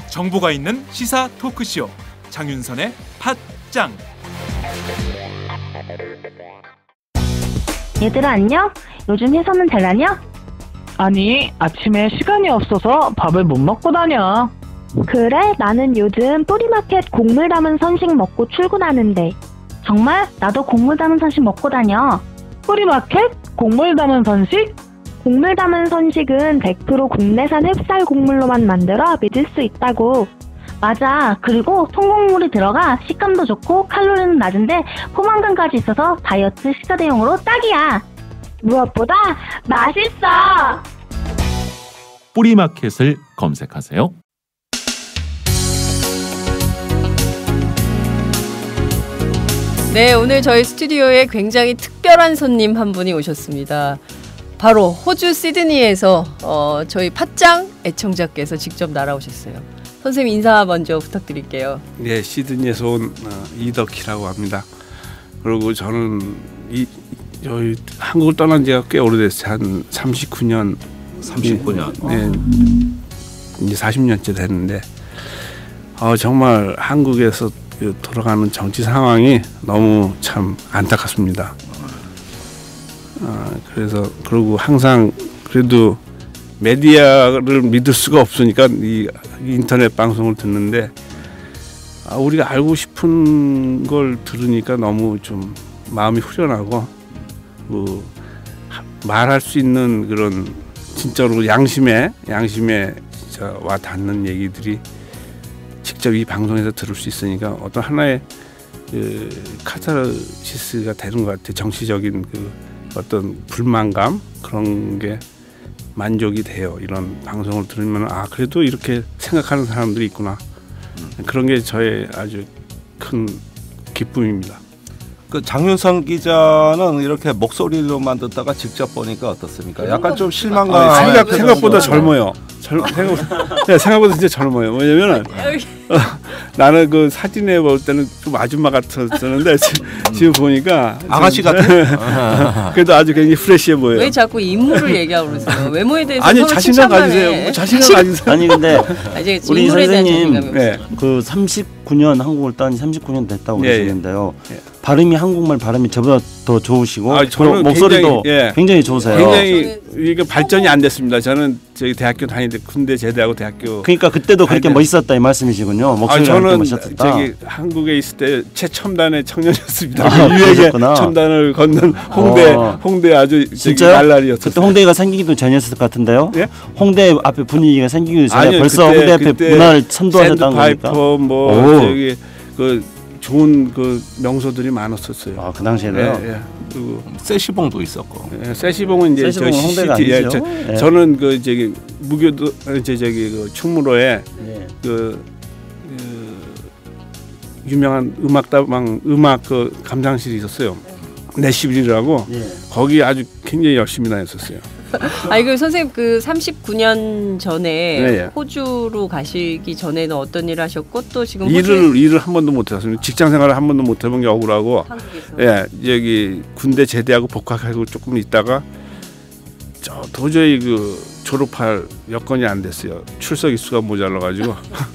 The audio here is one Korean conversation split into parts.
정보가 있는 시사 토크쇼 장윤선의 팟짱. 얘들아 안녕? 요즘 회사는 잘 다녀? 아니, 아침에 시간이 없어서 밥을 못 먹고 다녀. 그래? 나는 요즘 뿌리마켓 곡물 담은 선식 먹고 출근하는데. 정말? 나도 곡물 담은 선식 먹고 다녀. 뿌리마켓? 곡물 담은 선식? 곡물 담은 선식은 100% 국내산 햅쌀 곡물로만 만들어 믿을 수 있다고. 맞아. 그리고 통곡물이 들어가 식감도 좋고 칼로리는 낮은데 포만감까지 있어서 다이어트 식사 대용으로 딱이야. 무엇보다 맛있어. 뿌리마켓을 검색하세요. 네, 오늘 저희 스튜디오에 굉장히 특별한 손님 한 분이 오셨습니다. 바로 호주 시드니에서 저희 팟짱 애청자께서 직접 날아오셨어요. 선생님 인사 먼저 부탁드릴게요. 네, 시드니에서 온 이덕희라고 합니다. 그리고 저는 저희 한국을 떠난 지가 꽤 오래됐어요. 한 39년. 39년. 네, 이제 40년째 됐는데 정말 한국에서 돌아가는 정치 상황이 너무 참 안타깝습니다. 그래서 그리고 항상 그래도 메디아를 믿을 수가 없으니까 이 인터넷 방송을 듣는데 우리가 알고 싶은 걸 들으니까 너무 좀 마음이 후련하고 말할 수 있는 그런 진짜로 양심에 진짜 와 닿는 얘기들이 직접 이 방송에서 들을 수 있으니까 어떤 하나의 카타르시스가 되는 것 같아요. 정치적인 어떤 불만감 그런 게 만족이 돼요. 이런 방송을 들으면 그래도 이렇게 생각하는 사람들이 있구나. 그런 게 저의 아주 큰 기쁨입니다. 그 장윤선 기자는 이렇게 목소리로만 듣다가 직접 보니까 어떻습니까? 약간 좀 실망감. 생각보다 젊어요. 생각보다 진짜 젊어요. 뭐냐면은 나는 그 사진에 볼 때는 좀 아줌마 같았었는데 지금 보니까 아가씨 같아. 그래도 아주 굉장히 프레시해 보여요. 왜 자꾸 인물을 얘기하고 그러세요? 외모에 대해서 아니 서로 자신감 칭찬만 가지세요. 해. 자신감 가지세요. 아니 근데 우리 선생님 네. 그 39년 한국을 떠난 39년 됐다고 그러시는데요. 예. 발음이 한국말 발음이 저보다 더 좋으시고 저는 목소리도 굉장히 좋으세요. 굉장히 이게 발전이 안 됐습니다. 저는 저기 대학교 다닐 때 군대 제대하고 대학교. 그러니까 그때도 그렇게 멋있었다 이 말씀이시군요. 목소리가 저는 멋있었다. 저기 한국에 있을 때 최첨단의 청년이었습니다. 유해의 첨단을 걷는 홍대 아주 날라리였어요. 그때 홍대가 생기기도 전이었을 것 같은데요. 예? 홍대 앞에 분위기가 생기기도 전에 아니요, 벌써 홍대 앞에 문화를 선도하셨다는 겁니까? 샌드파이퍼 저기 좋은 명소들이 많았었어요. 그 당시에도요. 예. 그리고 세시봉도 있었고. 예, 세시봉은 이제 세시봉은 홍대가 아니죠. 저는 저기 무교도 저기 충무로에 유명한 음악 감상실이 있었어요. 내시빌이라고 거기 아주 굉장히 열심히 다녔었어요. 그 선생님 39년 전에 호주로 가시기 전에는 어떤 일을 하셨고 또 지금 일을 한 번도 못 해봤습니다. 직장 생활을 한 번도 못 해본 게 억울하고. 한국에서. 여기 군대 제대하고 복학하고 조금 있다가 도저히 졸업할 여건이 안 됐어요. 출석 일수가 모자라가지고.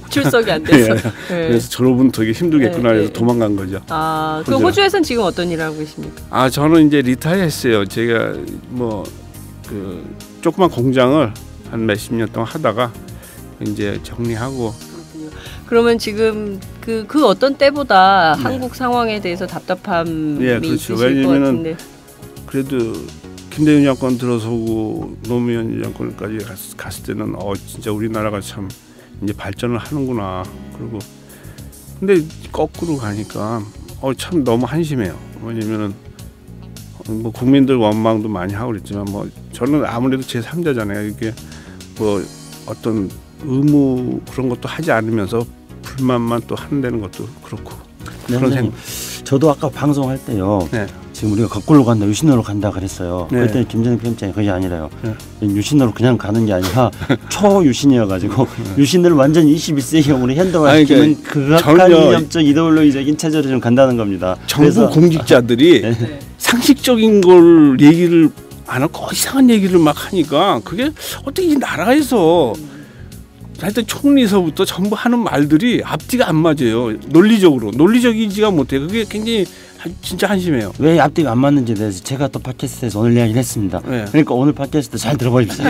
출석이 안 됐어요. 그래서 졸업은 되게 힘들겠구나 해서 도망간 거죠. 그 호주에서는 지금 어떤 일을 하고 계십니까? 저는 이제 리타이어했어요. 제가 조그만 공장을 한 몇십 년 동안 하다가 이제 정리하고. 그러면 지금 그 어떤 때보다 한국 상황에 대해서 답답함이 그렇죠. 있으실 것 같은데. 그래도 김대중 정권 들어서고 노무현 정권까지 갔을 때는 진짜 우리나라가 참 이제 발전을 하는구나. 그리고 근데 거꾸로 가니까 참 너무 한심해요. 뭐냐면은 국민들 원망도 많이 하고 그랬지만 저는 아무래도 제3자잖아요. 이게 어떤 의무 그런 것도 하지 않으면서 불만만 또 한다는 것도 그렇고. 그런 생각. 저도 아까 방송할 때요. 지금 우리가 거꾸로 간다, 유신으로 간다 그랬어요. 네. 그랬더니 김정일 편집장이 그게 아니라요. 네. 유신으로 그냥 가는 게 아니라 초유신이어가지고 유신을 완전 21세기형으로 현대화시키는 극악한 이념적 이데올로기적인 체제로 좀 간다는 겁니다. 정부 공직자들이 네. 상식적인 걸 얘기를 안 하고 이상한 얘기를 막 하니까 그게 어떻게 이 나라에서 하여튼 총리서부터 전부 하는 말들이 앞뒤가 안 맞아요. 논리적이지가 못해. 그게 굉장히 진짜 한심해요. 왜 앞뒤가 안 맞는지에 대해서 제가 또 팟캐스트에서 오늘 이야기를 했습니다. 네. 그러니까 오늘 팟캐스트 잘 들어보십시오.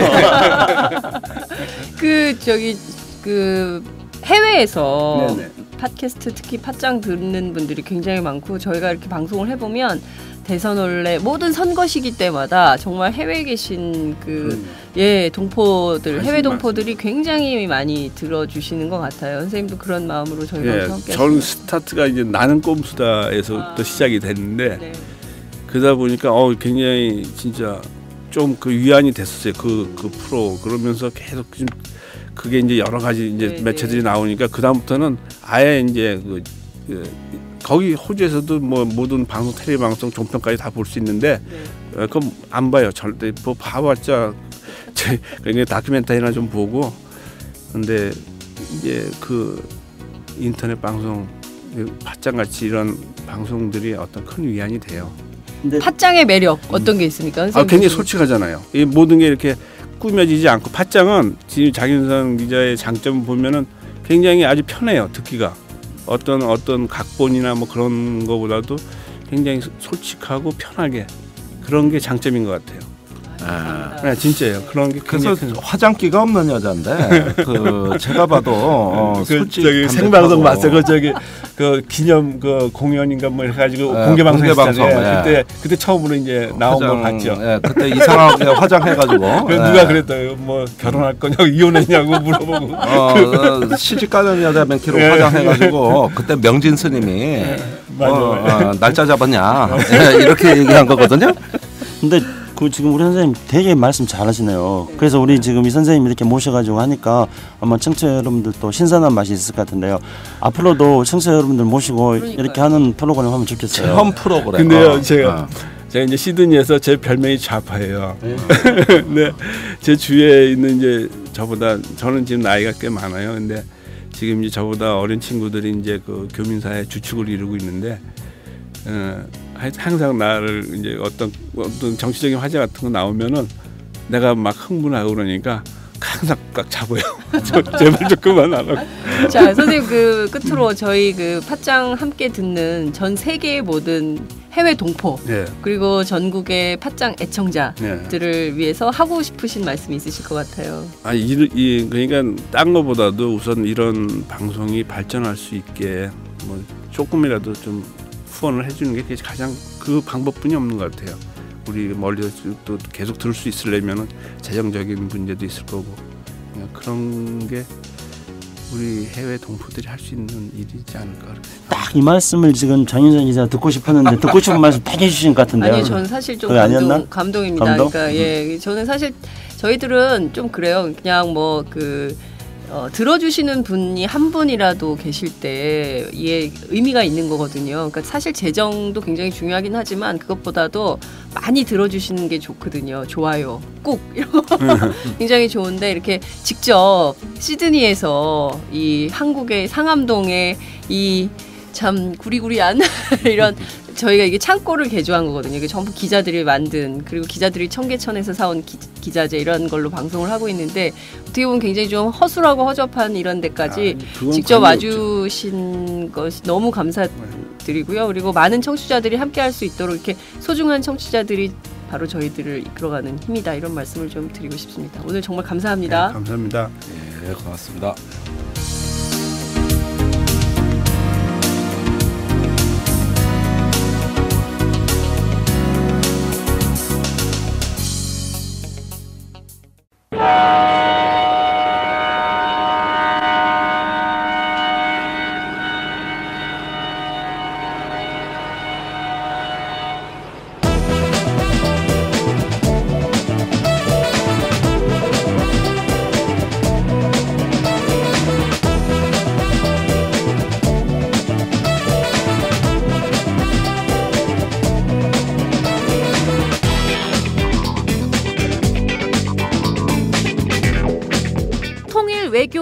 그 해외에서 네네. 팟캐스트 특히 팟짱 듣는 분들이 굉장히 많고 저희가 이렇게 방송을 해보면 대선 원래 모든 선거 시기 때마다 정말 해외에 계신 동포들 해외 동포들이 굉장히 많이 들어주시는 것 같아요. 선생님도 그런 마음으로 저희가 예, 함께 저는 스타트가 이제 나는 꼼수다에서부터 시작이 됐는데 네. 그러다 보니까 굉장히 진짜 좀 그 위안이 됐었어요. 그 프로 그러면서 계속 좀 그게 이제 여러 가지 이제 네, 매체들이 나오니까 그 다음부터는 아예 이제 거기 호주에서도 뭐 모든 방송 텔레비 방송 종편까지 다 볼 수 있는데 그럼 안 봐요. 절대 뭐 봐봤자 그냥 다큐멘터리나 좀 보고 근데 이제 그 인터넷 방송 팟짱 같이 이런 방송들이 어떤 큰 위안이 돼요. 팟짱의 매력 어떤 게 있습니까? 굉장히 솔직하잖아요. 이 모든 게 이렇게 꾸며지지 않고 팟짱은 지금 장윤선 기자의 장점 보면은 굉장히 아주 편해요. 듣기가 어떤 각본이나 뭐 그런 거보다도 굉장히 솔직하고 편하게 그런 게 장점인 것 같아요. 네, 진짜예요. 그런 게 그래서 화장기가 없는 여자인데 제가 봐도 솔직히 생방송 봤어요. 그 기념 공연인가 뭐 해가지고 공개 방송했잖아요. 그때 처음으로 이제 나온 걸 봤죠. 그때 이상하게 화장해가지고 누가 그랬어요. 뭐 결혼할 거냐고 이혼했냐고 물어보고 시집 가는 여자 몇 킬로 화장해가지고 그때 명진 스님이 날짜 잡았냐 이렇게 얘기한 거거든요. 근데 지금 우리 선생님 되게 말씀 잘하시네요. 그래서 우리 지금 이 선생님 이렇게 모셔가지고 하니까 아마 청취자 여러분들도 신선한 맛이 있을 것 같은데요. 앞으로도 청취자 여러분들 모시고 그러니까요. 이렇게 하는 프로그램 하면 좋겠어요. 체험 프로그램. 근데요, 제가 이제 시드니에서 제 별명이 좌파예요. 네, 제 주위에 있는 이제 저는 지금 나이가 꽤 많아요. 근데 지금 이제 저보다 어린 친구들이 이제 그 교민사회 주축을 이루고 있는데. 항상 나를 이제 어떤 정치적인 화제 같은 거 나오면은 내가 막 흥분하고 그러니까 항상 꽉 잡아요. 제발 좀 그만하라고. 자, 선생님 끝으로 저희 팟짱 함께 듣는 전 세계의 모든 해외 동포 그리고 전국의 팟짱 애청자들을 위해서 하고 싶으신 말씀이 있으실 것 같아요. 그러니까 딴 거보다도 우선 이런 방송이 발전할 수 있게 뭐 조금이라도 좀 후원을 해주는 게 가장 그 방법뿐이 없는 것 같아요. 우리 멀리서 또 계속 들을 수 있으려면은 재정적인 문제도 있을 거고 그런 게 우리 해외 동포들이 할 수 있는 일이지 않을까 그렇게 생각합니다. 딱 이 말씀을 지금 장윤선 기자 듣고 싶었는데 듣고 싶은 말씀 다 해주신 것 같은데요. 아니요, 저는 사실 좀 감동입니다. 감동? 그러니까 저는 사실 저희들은 좀 그래요. 그냥 들어주시는 분이 한 분이라도 계실 때 이게 의미가 있는 거거든요. 그러니까 사실 재정도 굉장히 중요하긴 하지만 그것보다도 많이 들어주시는 게 좋거든요. 좋아요, 꾹 이런 거 굉장히 좋은데 이렇게 직접 시드니에서 이 한국의 상암동에 이 참 구리구리한 이런 저희가 이게 창고를 개조한 거거든요. 이게 전부 기자들이 만든 그리고 기자들이 청계천에서 사온 기자재 이런 걸로 방송을 하고 있는데 어떻게 보면 굉장히 좀 허술하고 허접한 이런 데까지 직접 와주신 것이 너무 감사드리고요. 그리고 많은 청취자들이 함께할 수 있도록 이렇게 소중한 청취자들이 바로 저희들을 이끌어가는 힘이다 이런 말씀을 좀 드리고 싶습니다. 오늘 정말 감사합니다. 네, 감사합니다. 네, 고맙습니다.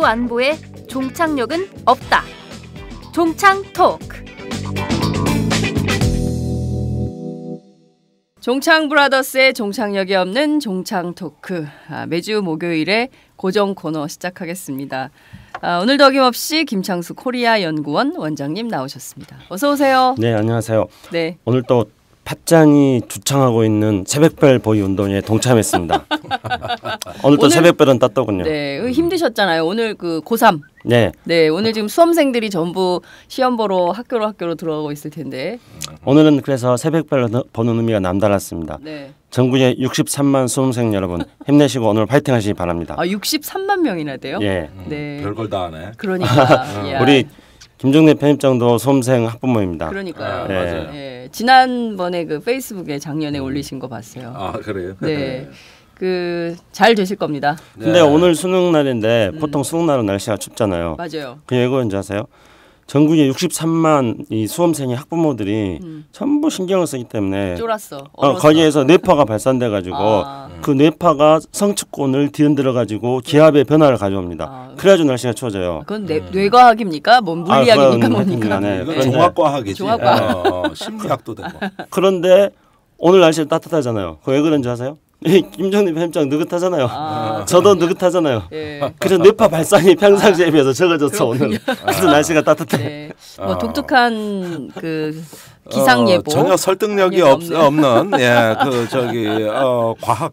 안보에 종착역은 없다. 종창 토크. 종창 브라더스의 종착역이 없는 종창 토크. 매주 목요일에 고정 코너 시작하겠습니다. 오늘도 어김없이 김창수 코리아 연구원 원장님 나오셨습니다. 어서 오세요. 네, 안녕하세요. 네. 오늘 또 팥짱이 주창하고 있는 새벽별 보이 운동에 동참했습니다. 오늘 또 새벽별은 떴더군요. 네, 힘드셨잖아요. 오늘 그 고3. 네. 네, 오늘 지금 수험생들이 전부 시험 보러 학교로 들어가고 있을 텐데. 오늘은 그래서 새벽별 보는 의미가 남달랐습니다. 네. 전국의 63만 수험생 여러분 힘내시고 오늘 파이팅 하시기 바랍니다. 63만 명이나 돼요? 예. 네. 별걸 다 하네. 그러니까. 우리 김종래 편집장도 수험생 학부모입니다. 그러니까요. 네. 맞아요. 네. 지난번에 그 페이스북에 작년에 올리신 거 봤어요. 아 그래요? 네. 그 잘 되실 겁니다. 근데 오늘 수능 날인데 보통 수능 날은 날씨가 춥잖아요. 맞아요. 그 왜 그런지 아세요? 전국에 63만 이 수험생의 학부모들이 전부 신경을 쓰기 때문에 쫄았어. 거기에서 뇌파가 발산돼 가지고 그 뇌파가 성취권을 뒤흔들어 가지고 기압의 변화를 가져옵니다. 그래가지고 날씨가 추워져요. 그건 뇌과학입니까? 뭐 물리학입니까? 뭡니까? 네. 이건 종합과학이지. 종합과학. 심리학도 되고. 그런데 오늘 날씨는 따뜻하잖아요. 그 왜 그런지 아세요? 김정림 편집장 느긋하잖아요. 저도 느긋하잖아요. 예. 그래서 뇌파 발산이 평상시에 비해서 적어졌어 오늘. 그래서 날씨가 따뜻해. 네. 뭐 독특한 그 기상 예보 전혀 설득력이 없는 과학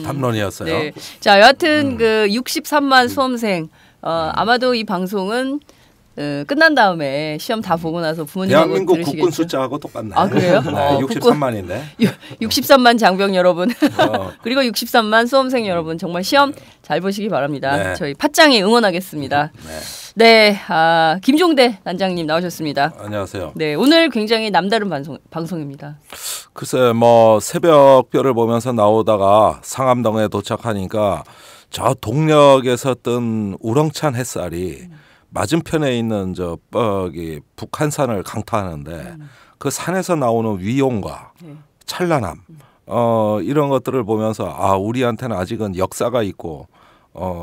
담론이었어요. 네. 자, 여하튼 그 63만 수험생 아마도 이 방송은 끝난 다음에 시험 다 보고 나서 부모님하고 대한민국 들으시겠죠? 국군 숫자하고 똑같네. 아 그래요? 네, 63만인데. 63만 장병 여러분 그리고 63만 수험생 여러분 정말 시험 잘 보시기 바랍니다. 네. 저희 팟짱이 응원하겠습니다. 네, 김종대 단장님 나오셨습니다. 안녕하세요. 네, 오늘 굉장히 남다른 방송입니다. 글쎄 뭐 새벽별을 보면서 나오다가 상암동에 도착하니까 저 동력에서 뜬 우렁찬 햇살이 맞은편에 있는 북한산을 강타하는데 그 산에서 나오는 위용과 찬란함 이런 것들을 보면서 우리한테는 아직은 역사가 있고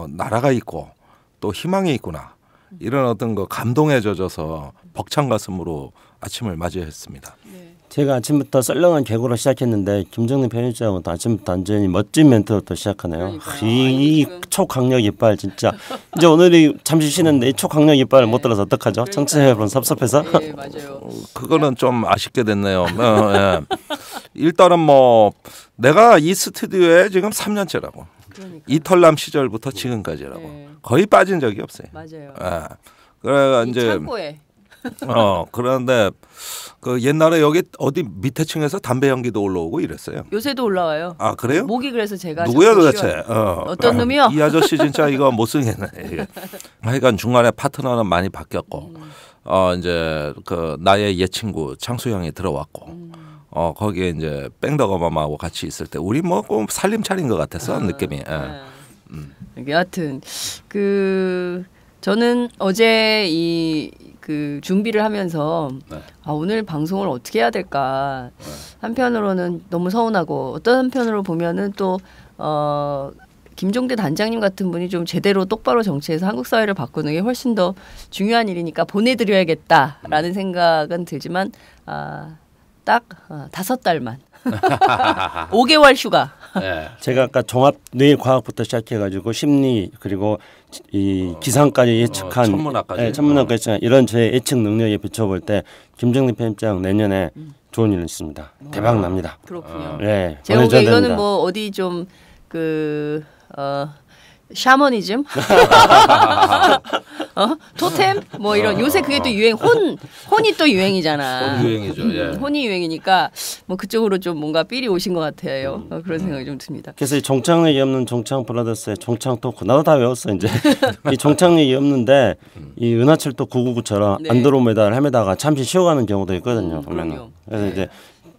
나라가 있고 또 희망이 있구나 이런 어떤 그 감동에 젖어서 벅찬 가슴으로 아침을 맞이했습니다. 제가 아침부터 썰렁한 개그로 시작했는데 김정림 편집장은 또 아침부터 완전히 멋진 멘트로 또 시작하네요. 이 초강력 이빨 진짜 이제 오늘이 잠시 쉬는데 이 초강력 이빨을 못 들어서 어떡하죠? 청취자 여러분 섭섭해서. 네, 맞아요. 그거는 좀 아쉽게 됐네요. 예. 일단은 뭐 내가 이 스튜디오에 지금 3년째라고. 그러니까. 이털남 시절부터 지금까지라고. 네. 거의 빠진 적이 없어요. 맞아요. 예. 그래 이제 창고에. 그런데 그 옛날에 여기 어디 밑에 층에서 담배 연기도 올라오고 이랬어요. 요새도 올라와요. 아 그래요? 목이 그래서 제가 누구야 도대체? 어떤 놈이요? 이 아저씨 진짜 이거 못 쓰겠네. 하여간 중간에 파트너는 많이 바뀌었고, 이제 그 나의 옛 친구 창수 형이 들어왔고, 거기에 이제 뺑덕어맘하고 같이 있을 때 우리 뭐 살림차린 것 같았어 느낌이. 여하튼 그 저는 어제 그 준비를 하면서 오늘 방송을 어떻게 해야 될까 한편으로는 너무 서운하고 어떤 한편으로 보면은 또 김종대 단장님 같은 분이 좀 제대로 똑바로 정치해서 한국 사회를 바꾸는 게 훨씬 더 중요한 일이니까 보내드려야겠다라는 생각은 들지만 딱 5달만 5개월 휴가. 제가 아까 종합 뇌과학부터 시작해가지고 심리 그리고 이 기상까지 예측한 천문학까지 천문학까지 이런 제 예측 능력에 비춰볼 때 김정림 편집장 내년에 좋은 일 있습니다. 대박 납니다. 그렇군요. 네, 제가 보기에 보내줘야 이거는 됩니다. 뭐 어디 좀 샤머니즘? 토템? 뭐 이런 요새 그게 또 유행 혼이 또 유행이잖아. 혼 유행이죠. 예. 혼이 유행이니까 뭐 그쪽으로 좀 뭔가 삘이 오신 것 같아요. 그런 생각이 좀 듭니다. 그래서 이 종착역이 없는 종창 브라더스의 종창 토크 나도 다 외웠어 이제. 이 종착역이 없는데 이 은하철도 999처럼 네. 안드로메다를 헤매다가 잠시 쉬어가는 경우도 있거든요. 보면은. 그럼요. 그래서 이제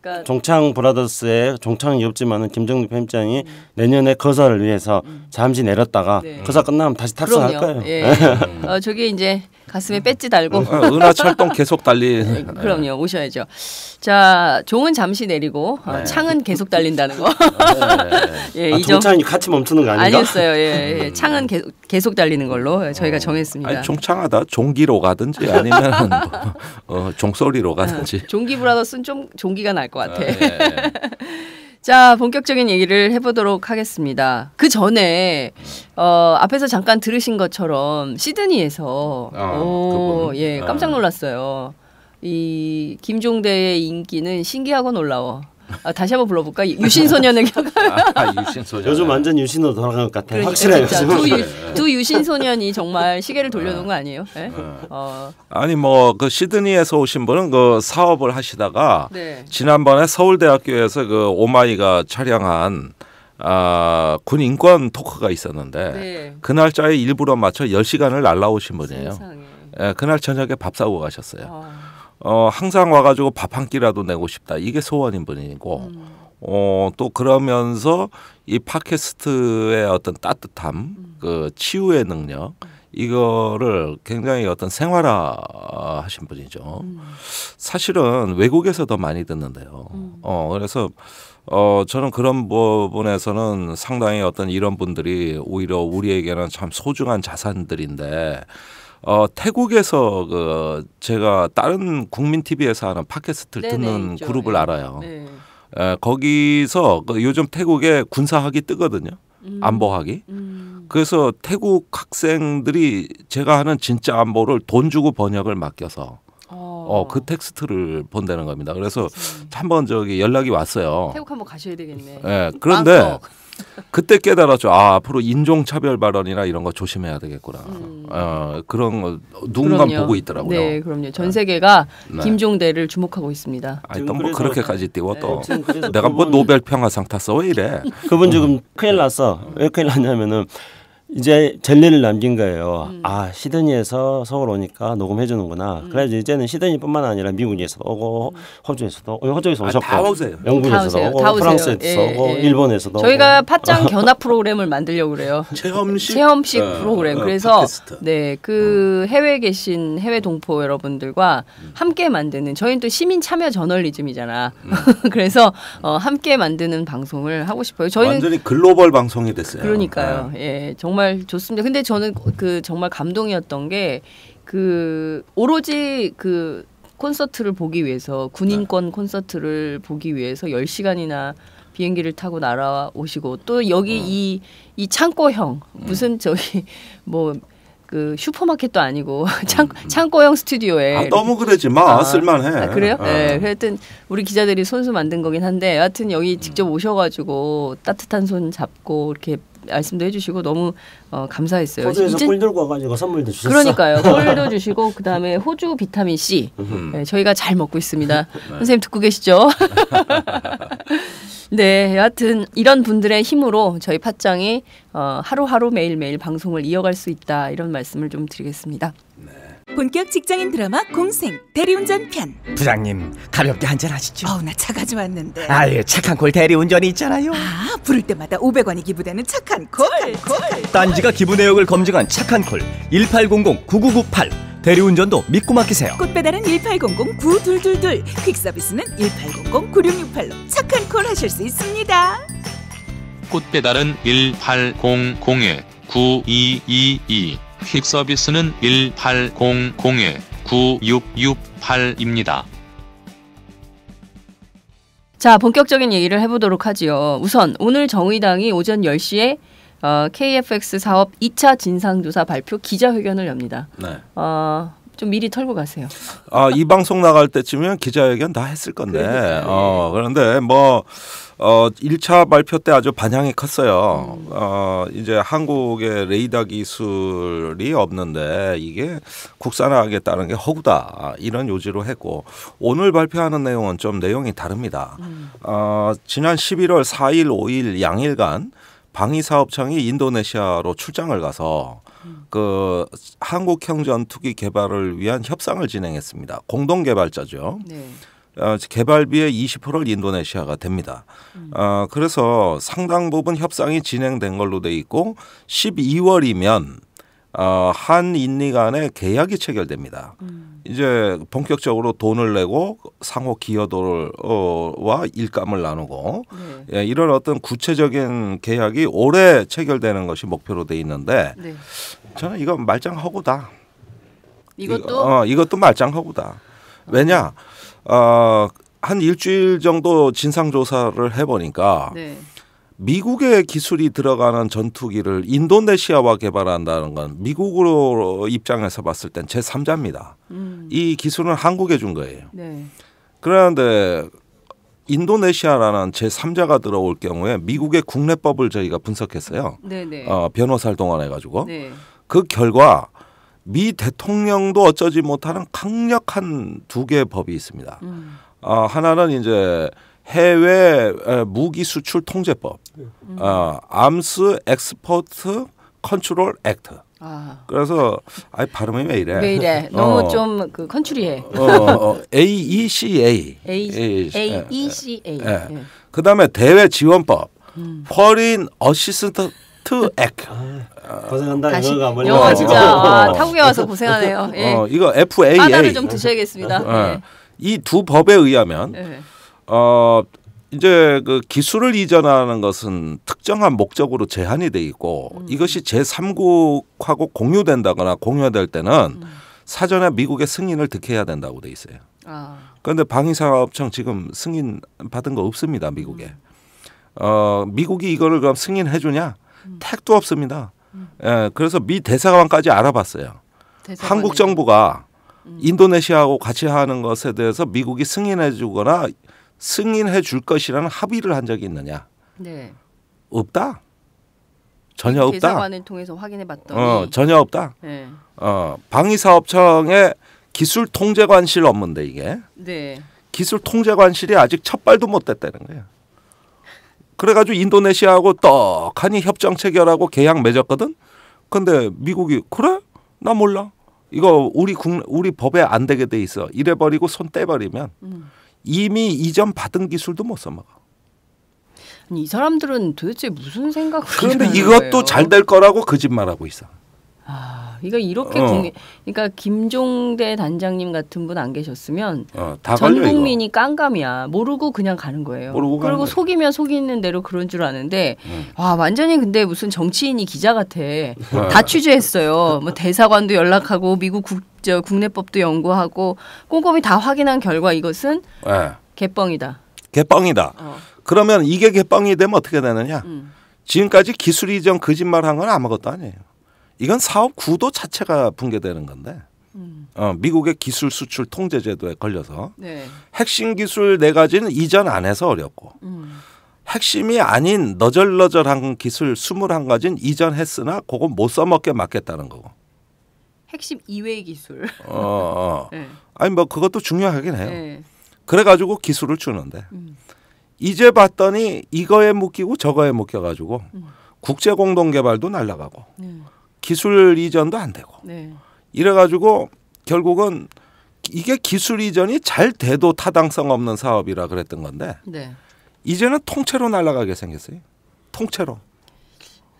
그러니까 종창 브라더스의 종창이 없지만은 김정리 편집장이 내년에 거사를 위해서 잠시 내렸다가 네. 거사 끝나면 다시 탑승할 그럼요. 거예요. 예. 저게 이제 가슴에 배지 달고. 은하철도 계속 달리. 그럼요, 오셔야죠. 자, 종은 잠시 내리고 창은 계속 달린다는 거. 예, 이 점. 종창이 같이 멈추는 거 아닌가? 아니었어요. 예, 창은 계속 달리는 걸로 저희가 정했습니다. 아니, 종창하다 종기로 가든지 아니면 종소리로 가든지. 종기 브라더스는 좀 종기가 날 것 같아. 자, 본격적인 얘기를 해보도록 하겠습니다. 그 전에 앞에서 잠깐 들으신 것처럼 시드니에서 예, 깜짝 놀랐어요. 이 김종대의 인기는 신기하고 놀라워. 다시 한번 불러볼까? 유신소년의 격. 유신소년. 요즘 완전 유신으로 돌아간 것 같아요. 그러니까, 확실해요. 두 유신소년이 정말 시계를 돌려놓은 거 아니에요? 네? 아니 뭐 그 시드니에서 오신 분은 그 사업을 하시다가 네. 지난번에 서울대학교에서 그 오마이가 촬영한 군 인권 토크가 있었는데 네. 그 날짜에 일부러 맞춰 10시간을 날라오신 분이에요. 세상에. 예, 그날 저녁에 밥 사고 가셨어요. 항상 와가지고 밥 한 끼라도 내고 싶다. 이게 소원인 분이고, 또 그러면서 이 팟캐스트의 어떤 따뜻함, 그 치유의 능력, 이거를 굉장히 어떤 생활화하신 분이죠. 사실은 외국에서 더 많이 듣는데요. 그래서 저는 그런 부분에서는 상당히 어떤 이런 분들이 오히려 우리에게는 참 소중한 자산들인데. 태국에서 그 제가 다른 국민 TV에서 하는 팟캐스트를 듣는 있죠. 그룹을 알아요. 네. 거기서 요즘 태국에 군사학위 뜨거든요. 안보학위. 그래서 태국 학생들이 제가 하는 진짜 안보를 돈 주고 번역을 맡겨서 그 텍스트를 본다는 겁니다. 그래서 한번 연락이 왔어요. 태국 한번 가셔야 되겠네. 네, 그런데 그때 깨달았죠. 앞으로 인종차별 발언이나 이런 거 조심해야 되겠구나. 그런 거 누군가 보고 있더라고요. 네, 그럼요. 전 세계가 김종대를 주목하고 있습니다. 아니 또 뭐 그렇게까지 띄워 또. 내가 뭐 노벨 평화상 탔어 왜 이래? 그분 지금 큰일 났어. 왜 큰일 났냐면은 이제 전례를 남긴 거예요. 시드니에서 서울 오니까 녹음해 주는구나. 그래서 이제는 시드니뿐만 아니라 미국에서도 오고 호주에서도 오셨고 다 오세요. 영국에서도 오고 프랑스에서도 오고 일본에서도 저희가 팟짱 견합 프로그램을 만들려고 그래요. 체험식 프로그램. 그래서 팟캐스트. 네, 그 해외에 계신 해외 동포 여러분들과 함께 만드는 저희는 또 시민 참여 저널리즘이잖아. 그래서 함께 만드는 방송을 하고 싶어요. 저희는 완전히 글로벌 방송이 됐어요. 그러니까요. 예, 정말 좋습니다. 근데 저는 그 정말 감동이었던 게 그 오로지 그 콘서트를 보기 위해서 군인권 콘서트를 보기 위해서 10시간이나 비행기를 타고 날아오시고 또 여기 이 창고형 무슨 저기 뭐 그 슈퍼마켓도 아니고 창고형 스튜디오에 너무 그러지 마. 쓸만해. 그래요? 네. 하여튼 우리 기자들이 손수 만든 거긴 한데 여하튼 여기 직접 오셔가지고 따뜻한 손 잡고 이렇게 말씀도 해주시고 너무 감사했어요. 호주에서 꿀 들고 와가지고 선물도 주셨어. 그러니까요. 꿀도 주시고 그다음에 호주 비타민 C 네, 저희가 잘 먹고 있습니다. 선생님 듣고 계시죠? 네, 여하튼 이런 분들의 힘으로 저희 팟짱이 하루하루 매일매일 방송을 이어갈 수 있다 이런 말씀을 좀 드리겠습니다. 본격 직장인 드라마 공생 대리운전 편. 부장님 가볍게 한잔 하시죠. 나 차 가져왔는데. 아예 착한 콜 대리운전이 있잖아요. 부를 때마다 500원이 기부되는 착한 콜. 딴지가 기부 내역을 검증한 착한 콜 1800-9998 대리운전도 믿고 맡기세요. 꽃배달은 1800-9222 퀵서비스는 1800-9668로 착한 콜 하실 수 있습니다. 꽃배달은 1800-9222 퀵서비스는 1800-9668입니다. 자, 본격적인 얘기를 해보도록 하지요. 우선 오늘 정의당이 오전 10시에 KFX 사업 2차 진상조사 발표 기자회견을 엽니다. 네. 좀 미리 털고 가세요. 이 방송 나갈 때쯤이면 기자회견 다 했을 건데. 그런데 뭐 1차 발표 때 아주 반향이 컸어요. 이제 한국의 레이더 기술이 없는데 이게 국산화하겠다는 게 허구다. 이런 요지로 했고 오늘 발표하는 내용은 좀 내용이 다릅니다. 지난 11월 4일, 5일 양일간 방위사업청이 인도네시아로 출장을 가서 그 한국형 전투기 개발을 위한 협상을 진행했습니다. 공동 개발자죠. 네. 개발비의 20%를 인도네시아가 됩니다. 그래서 상당 부분 협상이 진행된 걸로 돼 있고 12월이면 한인리 간의 계약이 체결됩니다. 이제 본격적으로 돈을 내고 상호 기여도와 일감을 나누고 예, 이런 어떤 구체적인 계약이 올해 체결되는 것이 목표로 돼 있는데 저는 이거 말짱허구다. 이것도 말짱허구다. 왜냐? 한 일주일 정도 진상조사를 해보니까 미국의 기술이 들어가는 전투기를 인도네시아와 개발한다는 건 미국으로 입장에서 봤을 땐 제3자입니다. 이 기술은 한국에 준 거예요. 그런데 인도네시아라는 제3자가 들어올 경우에 미국의 국내법을 저희가 분석했어요. 변호사를 동원해가지고. 그 결과 미 대통령도 어쩌지 못하는 강력한 두 개의 법이 있습니다. 하나는 이제 해외 무기 수출 통제법, 암스 엑스포트 컨트롤 액트. 그래서 발음이 왜 이래? 왜 이래? 너무 좀 그 컨트리해. AECA. AECA. 그다음에 대외 지원법, Foreign Assistance Act. 고생한다. 영어 진짜 타국에 와서 고생하네요. 이거 FAA. 바다를 좀 드셔야겠습니다. 이 두 법에 의하면 이제 그 기술을 이전하는 것은 특정한 목적으로 제한이 돼 있고 이것이 제3국하고 공유된다거나 공유될 때는 사전에 미국의 승인을 득해야 된다고 돼 있어요. 그런데 방위산업청 지금 승인 받은 거 없습니다, 미국에. 미국이 이거를 그럼 승인해 주냐? 택도 없습니다. 그래서 미 대사관까지 알아봤어요. 한국 정부가 인도네시아하고 같이 하는 것에 대해서 미국이 승인해 주거나 승인해 줄 것이라는 합의를 한 적이 있느냐? 없다. 전혀 없다. 대사관을 통해서 확인해 봤더니 전혀 없다. 방위사업청의 기술 통제관실 업무인데 이게 기술 통제관실이 아직 첫 발도 못 뗐다는 거예요. 그래가지고 인도네시아하고 떡하니 협정 체결하고 계약 맺었거든. 근데 미국이 그래? 나 몰라. 이거 우리 법에 안 되게 돼 있어. 이래버리고 손 떼버리면 이미 이전 받은 기술도 못 써먹어. 이 사람들은 도대체 무슨 생각을 그런데 이것도 잘 될 거라고 거짓말하고 있어. 이거 이렇게 그러니까 김종대 단장님 같은 분 안 계셨으면 다 전 걸려, 국민이 깜깜이야. 모르고 그냥 가는 거예요. 그리고 속이면 속이는 대로 그런 줄 아는데 완전히 근데 무슨 정치인이 기자 같아. 다 취재했어요. 뭐 대사관도 연락하고 미국 국내법도 연구하고 꼼꼼히 다 확인한 결과 이것은 개뻥이다. 개뻥이다. 그러면 이게 개뻥이 되면 어떻게 되느냐? 지금까지 기술 이전 거짓말한 건 아무것도 아니에요. 이건 사업 구도 자체가 붕괴되는 건데 미국의 기술 수출 통제 제도에 걸려서 핵심 기술 4가지는 이전 안 해서 어렵고 핵심이 아닌 너절너절한 기술 21가지는 이전했으나 그거 못 써먹게 막겠다는 거고. 핵심 이외의 기술. 아니 뭐 그것도 중요하긴 해요. 그래가지고 기술을 주는데 이제 봤더니 이거에 묶이고 저거에 묶여가지고 국제공동개발도 날아가고 기술 이전도 안 되고 이래가지고 결국은 이게 기술 이전이 잘 돼도 타당성 없는 사업이라 그랬던 건데 이제는 통째로 날아가게 생겼어요. 통째로.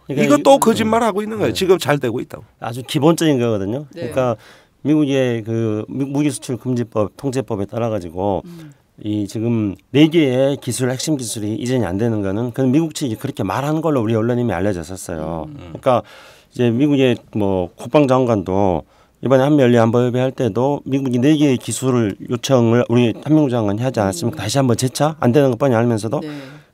이거 또 거짓말하고 있는 거예요. 지금 잘 되고 있다고. 아주 기본적인 거거든요. 그러니까 미국의 그 무기 수출 금지법 통제법에 따라 가지고 이 지금 4개의 기술 핵심 기술이 이전이 안 되는 거는 그 미국 측이 그렇게 말하는 걸로 우리 언론님이 알려졌었어요. 그러니까 이제 미국의 뭐 국방장관도 이번에 한미연례안보협의 할 때도 미국이 4개의 기술을 요청을 우리 한민구 장관이 하지 않았습니까? 다시 한번 재차 안 되는 것 뻔히 알면서도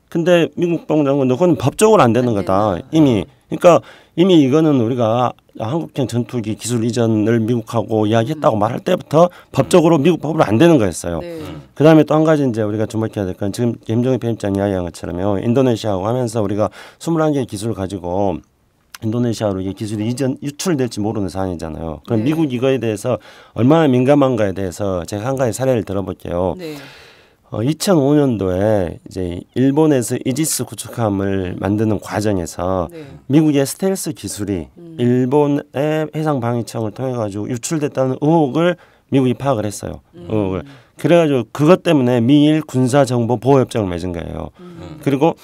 근데 미국 국방장관도 그건 법적으로 안 되는 거다 이미. 그러니까 이미 이거는 우리가 한국형 전투기 기술 이전을 미국하고 이야기했다고 말할 때부터 법적으로 미국 법으로 안 되는 거였어요. 그다음에 또 한 가지 이제 우리가 주목해야 될 건 지금 김정일 편집장 이야기한 것처럼요. 인도네시아하고 하면서 우리가 21개의 기술을 가지고 인도네시아로 이게 기술이 이전 유출될지 모르는 사안이잖아요. 그럼 미국 이거에 대해서 얼마나 민감한가에 대해서 제가 한 가지 사례를 들어볼게요. 2005년도에 이제 일본에서 이지스 구축함을 만드는 과정에서 미국의 스텔스 기술이 일본의 해상방위청을 통해 가지고 유출됐다는 의혹을 미국이 파악을 했어요. 의혹을. 그래가지고 그것 때문에 미일 군사정보 보호협정을 맺은 거예요. 그리고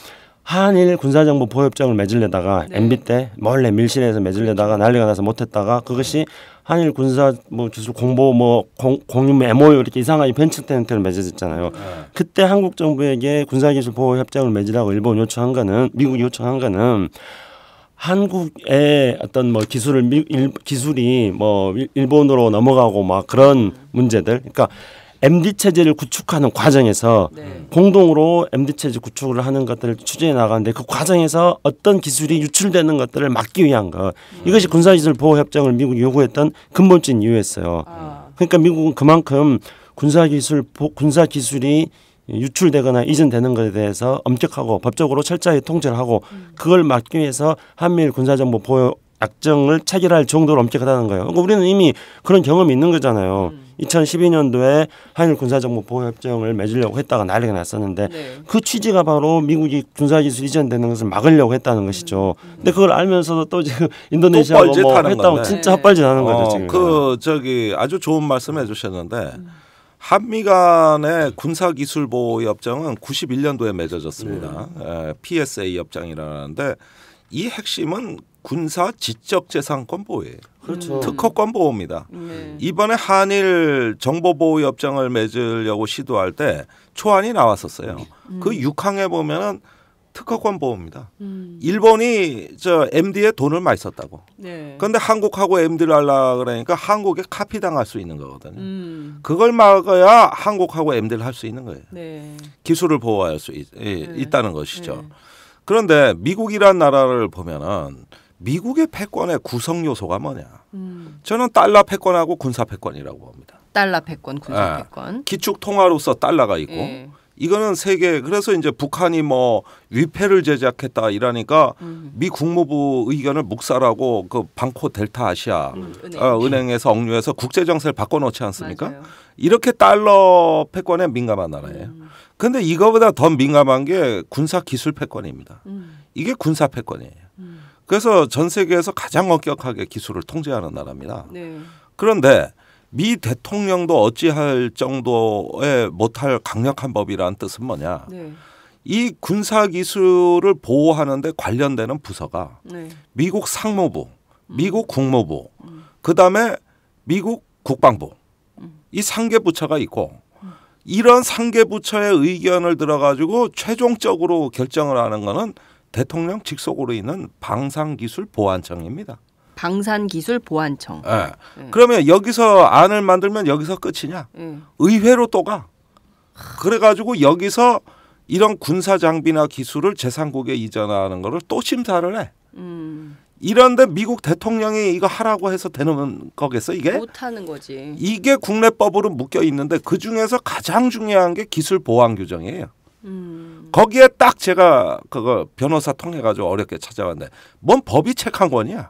한일 군사정보 보호협정을 맺으려다가 네. MB 때 몰래 밀실에서 맺으려다가 난리가 나서 못했다가 그것이 한일 군사 뭐 기술 공보 뭐 공유 MOU 이렇게 이상하게 벤처 때는 맺어졌잖아요. 그때 한국 정부에게 군사기술 보호협정을 맺으라고 일본 요청한 거는 미국이 요청한 거는 한국의 어떤 뭐 기술이 뭐 일본으로 넘어가고 막 그런 문제들, 그러니까 MD 체제를 구축하는 과정에서 공동으로 MD 체제 구축을 하는 것들을 추진해 나가는데 그 과정에서 어떤 기술이 유출되는 것들을 막기 위한 것, 이것이 군사기술 보호 협정을 미국이 요구했던 근본적인 이유였어요. 그러니까 미국은 그만큼 군사기술이 유출되거나 이전되는 것에 대해서 엄격하고 법적으로 철저히 통제를 하고 그걸 막기 위해서 한미일 군사정보 보호 약정을 체결할 정도로 엄격하다는 거예요. 그러니까 우리는 이미 그런 경험이 있는 거잖아요. 2012년도에 한일 군사정보 보호협정을 맺으려고 했다가 난리가 났었는데 그 취지가 바로 미국이 군사기술 이전되는 것을 막으려고 했다는 것이죠. 근데 그걸 알면서도 또 지금 인도네시아하고 뭐 했다고 진짜 헛발질하는 거죠. 지금. 그 아주 좋은 말씀해 주셨는데 한미 간의 군사기술 보호협정은 91년도에 맺어졌습니다. PSA 협정이라는데 이 핵심은 군사 지적재산권 보호예요. 그렇죠. 특허권 보호입니다. 이번에 한일 정보보호협정을 맺으려고 시도할 때 초안이 나왔었어요. 그 6항에 보면은 특허권 보호입니다. 일본이 MD에 돈을 많이 썼다고. 그런데 한국하고 MD를 하려고 그러니까 한국에 카피당할 수 있는 거거든요. 그걸 막아야 한국하고 MD를 할 수 있는 거예요. 기술을 보호할 수 있다는 것이죠. 그런데 미국이란 나라를 보면은 미국의 패권의 구성 요소가 뭐냐? 저는 달러 패권하고 군사 패권이라고 봅니다. 달러 패권, 군사 패권. 기축 통화로서 달러가 있고 이거는 세계, 그래서 이제 북한이 뭐 위패를 제작했다 이러니까 미 국무부 의견을 묵살하고 그 방코 델타 아시아 은행에서 억류해서 국제 정세를 바꿔놓지 않습니까? 맞아요. 이렇게 달러 패권에 민감한 나라예요. 그런데 이거보다 더 민감한 게 군사 기술 패권입니다. 이게 군사 패권이에요. 그래서 전 세계에서 가장 엄격하게 기술을 통제하는 나라입니다. 그런데 미 대통령도 어찌할 정도의 못할 강력한 법이라는 뜻은 뭐냐? 이 군사 기술을 보호하는 데 관련되는 부서가 미국 상무부, 미국 국무부, 그다음에 미국 국방부, 이 3개 부처가 있고 이런 3개 부처의 의견을 들어가지고 최종적으로 결정을 하는 거는 대통령 직속으로 있는 방산기술보안청입니다. 방산기술보안청. 그러면 여기서 안을 만들면 여기서 끝이냐? 의회로 또 가. 그래가지고 여기서 이런 군사 장비나 기술을 제3국에 이전하는 거를 또 심사를 해. 이런데 미국 대통령이 이거 하라고 해서 되는 거겠어 이게? 못하는 거지. 이게 국내법으로 묶여 있는데 그 중에서 가장 중요한 게 기술 보안 규정이에요. 거기에 딱 제가 그거 변호사 통해 가지고 어렵게 찾아왔는데 뭔 법이 책 한 권이야.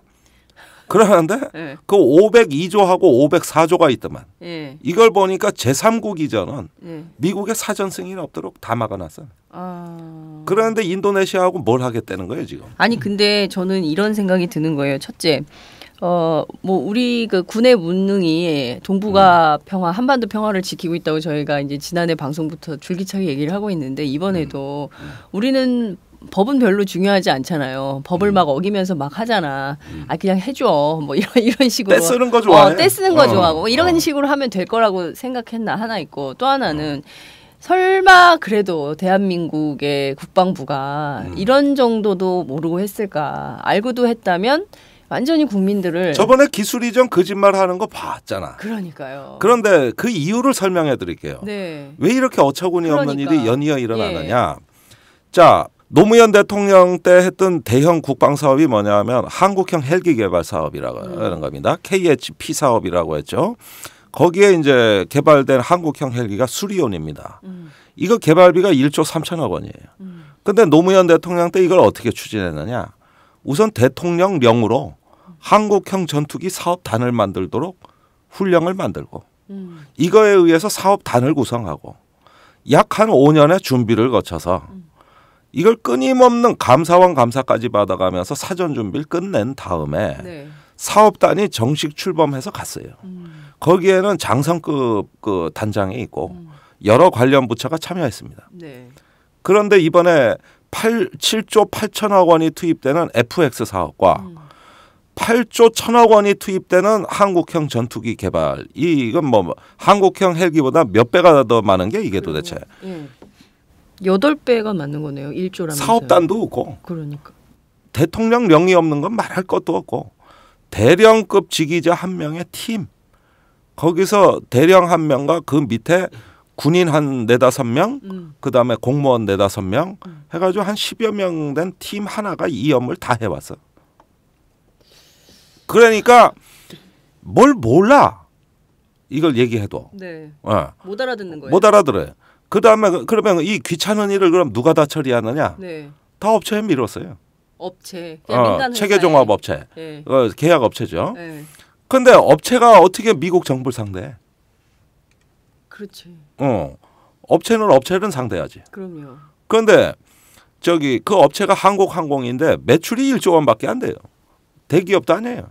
그러는데 그 502조하고 504조가 있더만. 이걸 보니까 제3국 이전은 미국의 사전 승인 없도록 다 막아놨어요. 그런데 인도네시아하고 뭘 하겠다는 거예요 지금? 아니 근데 저는 이런 생각이 드는 거예요. 첫째, 뭐 우리 그 군의 문능이 동북아 평화, 한반도 평화를 지키고 있다고 저희가 이제 지난해 방송부터 줄기차게 얘기를 하고 있는데 이번에도 우리는 법은 별로 중요하지 않잖아요. 법을 막 어기면서 막 하잖아. 아 그냥 해줘. 뭐 이런 식으로. 떼쓰는 거 좋아해. 떼쓰는 거 좋아하고 뭐 이런 식으로 하면 될 거라고 생각했나 하나 있고 또 하나는 설마 그래도 대한민국의 국방부가 이런 정도도 모르고 했을까? 알고도 했다면 완전히 국민들을 저번에 기술 이전 거짓말하는 거 봤잖아. 그러니까요. 그런데 그 이유를 설명해 드릴게요. 왜 이렇게 어처구니 없는 일이 연이어 일어나느냐. 자, 노무현 대통령 때 했던 대형 국방 사업이 뭐냐면 한국형 헬기 개발 사업이라고 하는 겁니다. KHP 사업이라고 했죠. 거기에 이제 개발된 한국형 헬기가 수리온입니다. 이거 개발비가 1조 3천억 원이에요. 근데 노무현 대통령 때 이걸 어떻게 추진했느냐. 우선 대통령령으로 한국형 전투기 사업단을 만들도록 훈령을 만들고 이거에 의해서 사업단을 구성하고 약 한 5년의 준비를 거쳐서 이걸 끊임없는 감사원 감사까지 받아가면서 사전 준비를 끝낸 다음에 사업단이 정식 출범해서 갔어요. 거기에는 장성급 그 단장이 있고 여러 관련 부처가 참여했습니다. 그런데 이번에 7조 8천억 원이 투입되는 FX 사업과 8조 1천억 원이 투입되는 한국형 전투기 개발. 이건 뭐 한국형 헬기보다 몇 배가 더 많은 게 이게 도대체. 8배가 맞는 거네요. 1조라면서요. 사업단도 없고. 그러니까. 대통령령이 없는 건 말할 것도 없고. 대령급 지휘자 한 명의 팀. 거기서 대령 한 명과 그 밑에 군인 한 4-5명, 그다음에 공무원 4-5명 해가지고 한 10여 명 된 팀 하나가 이 업무를 다 해왔어. 그러니까 뭘 몰라. 이걸 얘기해도. 네. 어. 못 알아듣는 거예요. 못 알아들어요. 그다음에 그러면 이 귀찮은 일을 그럼 누가 다 처리하느냐? 네. 다 업체에 밀었어요. 업체. 민간 체계종합 업체. 네. 계약 업체죠. 네. 근데 업체가 어떻게 미국 정부를 상대해? 그렇지. 업체는 업체를 상대하지. 그럼요. 그런데 저기 그 업체가 한국항공인데 매출이 1조 원밖에 안 돼요. 대기업도 아니에요.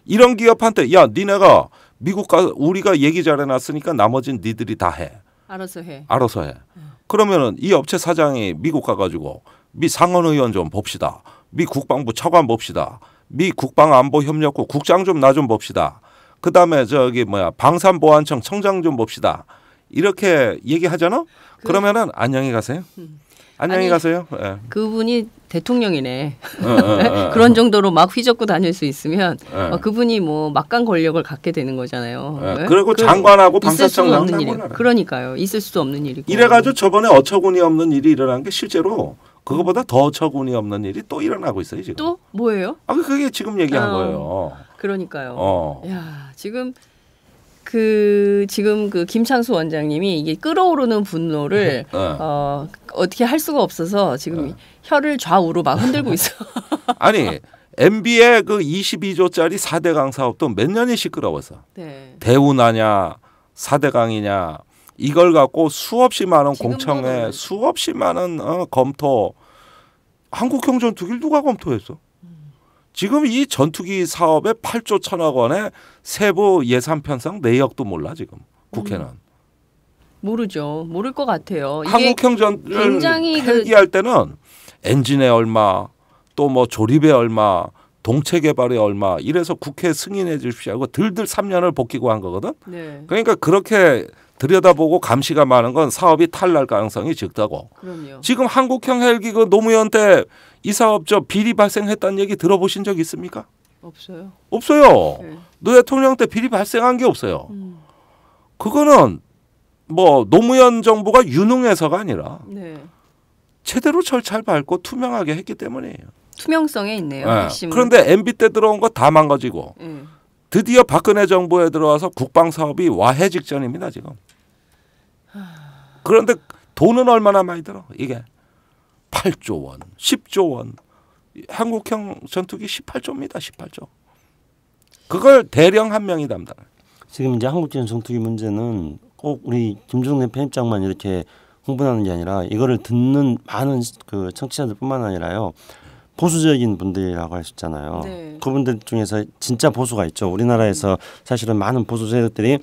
이런 기업한테 야 니네가 미국 가 우리가 얘기 잘해놨으니까 나머지는 니들이 다 해. 알아서 해. 알아서 해. 그러면은 이 업체 사장이 미국 가가지고 미 상원의원 좀 봅시다. 미 국방부 차관 봅시다. 미 국방안보협력국 국장 좀 나 좀 봅시다. 그다음에 저기 방산보안청 청장 좀 봅시다. 이렇게 얘기하잖아. 그러면은 안녕히 가세요. 안녕히 가세요. 네. 그분이 대통령이네. 그런 정도로 막 휘젓고 다닐 수 있으면 그분이 뭐 막강 권력을 갖게 되는 거잖아요. 네. 그리고 장관하고 방사청 없는 일이. 그러니까요. 있을 수도 없는 일이고. 이래가지고 저번에 어처구니 없는 일이 일어난 게 실제로 그거보다 더 어처구니 없는 일이 또 일어나고 있어요 지금. 또 뭐예요? 그게 지금 얘기한 거예요. 그러니까요. 야 지금 지금 그 김창수 원장님이 이게 끌어오르는 분노를 어떻게 할 수가 없어서 지금 혀를 좌우로 막 흔들고 있어. 아니 MB의 그 22조짜리 4대강 사업도 몇 년이 시끄러워서 네. 대운하냐 4대강이냐 이걸 갖고 수없이 많은 공청회 수없이 많은 검토 한국형 전투기를 누가 검토했어? 지금 이 전투기 사업에 8조 1천억 원의 세부 예산 편성 내역도 몰라 지금 국회는. 모르죠. 모를 것 같아요. 한국형 전투기를 굉장히 헬기할 때는 엔진에 얼마 또 뭐 조립에 얼마 동체 개발에 얼마 이래서 국회 승인해 주십시오 하고 들들 3년을 복기고 한 거거든. 네. 그러니까 그렇게 들여다보고 감시가 많은 건 사업이 탈날 가능성이 적다고. 그럼요. 지금 한국형 헬기 그 노무현 때 이 사업 비리 발생했다는 얘기 들어보신 적 있습니까? 없어요. 없어요. 네. 노 대통령 때 비리 발생한 게 없어요. 그거는 뭐 노무현 정부가 유능해서가 아니라 제대로 절차를 밟고 투명하게 했기 때문이에요. 투명성에 있네요. 핵심은. 그런데 MB 때 들어온 거 다 망가지고 드디어 박근혜 정부에 들어와서 국방 사업이 와해 직전입니다 지금. 그런데 돈은 얼마나 많이 들어 이게 8조 원, 10조 원. 한국형 전투기 18조입니다. 18조. 그걸 대령 한 명이 담당해요. 지금 이제 한국형 전투기 문제는 꼭 우리 김종래 편집장만 이렇게 홍보하는 게 아니라 이거를 듣는 많은 그 청취자들뿐만 아니라요. 보수적인 분들이라고 할 수 있잖아요. 네. 그분들 중에서 진짜 보수가 있죠. 우리나라에서 사실은 많은 보수 세력들이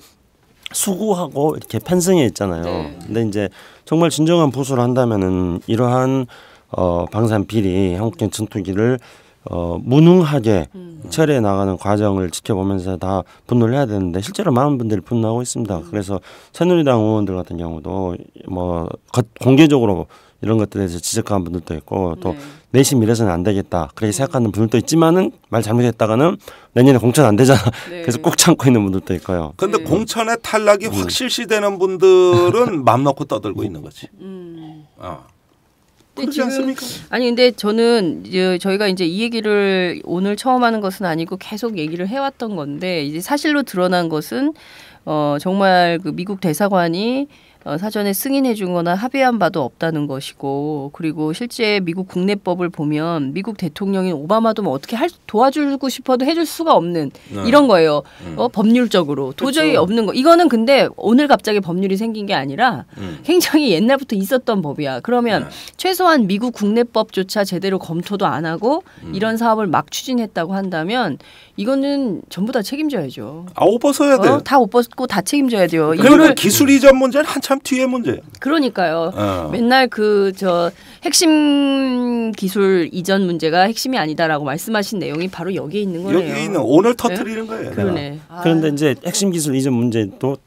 수구하고 이렇게 편승해 있잖아요. 네. 근데 이제 정말 진정한 보수를 한다면은 이러한 방산 비리 한국형 전투기를 무능하게 처리해 나가는 과정을 지켜보면서 다 분노를 해야 되는데 실제로 많은 분들이 분노하고 있습니다. 그래서 새누리당 의원들 같은 경우도 뭐 공개적으로 이런 것들에 대해서 지적하는 분들도 있고 또 내심 이래서는 안 되겠다 그렇게 생각하는 분들도 있지만은 말 잘못했다가는 내년에 공천 안 되잖아. 그래서 꼭 참고 있는 분들도 있고요. 그런데 공천의 탈락이 확 실시되는 분들은 맘 놓고 떠들고 있는 거지. 그렇지 않습니까? 아니 근데 저는 저희가 이제 이 얘기를 오늘 처음 하는 것은 아니고 계속 얘기를 해왔던 건데 이제 사실로 드러난 것은 정말 그 미국 대사관이 사전에 승인해 주거나 합의한 바도 없다는 것이고 그리고 실제 미국 국내법을 보면 미국 대통령인 오바마도 뭐 어떻게 도와주고 싶어도 해줄 수가 없는 이런 거예요. 법률적으로 도저히 그렇죠. 없는 거. 이거는 근데 오늘 갑자기 법률이 생긴 게 아니라 굉장히 옛날부터 있었던 법이야. 그러면 최소한 미국 국내법조차 제대로 검토도 안 하고 이런 사업을 막 추진했다고 한다면 이거는 전부 다 책임져야죠. 옷 벗어야 돼. 다 옷 벗고 다 책임져야 돼요. 그리고 기술 이전 문제는 한참 참 뒤에 문제예요. 그러니까요. 맨날 그 핵심 기술 이전 문제가 핵심이 아니다라고 말씀하신 내용이 바로 여기에 있는 거예요. 여기 있는 오늘 터트리는 거예요. 그러네. 그런데 이제 핵심 기술 이전 문제도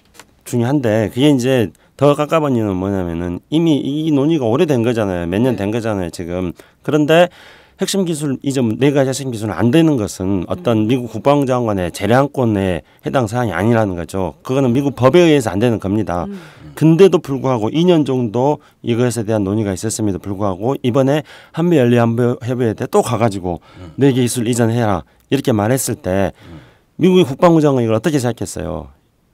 중요한데 그게 이제 더 깝깝한 이유는 뭐냐면은 이미 이 논의가 오래된 거잖아요. 몇 년 된 거잖아요, 지금. 그런데 핵심 기술 이전 네 가지 핵심 기술은 안 되는 것은 어떤 미국 국방장관의 재량권에 해당 사항이 아니라는 거죠. 그거는 미국 법에 의해서 안 되는 겁니다. 근데도 불구하고 2년 정도 이것에 대한 논의가 있었음에도 불구하고 이번에 한미 연례안보협의회 때 또 가가지고 네 개 기술 이전해라 이렇게 말했을 때 미국의 국방부 장관이 이걸 어떻게 생각했어요?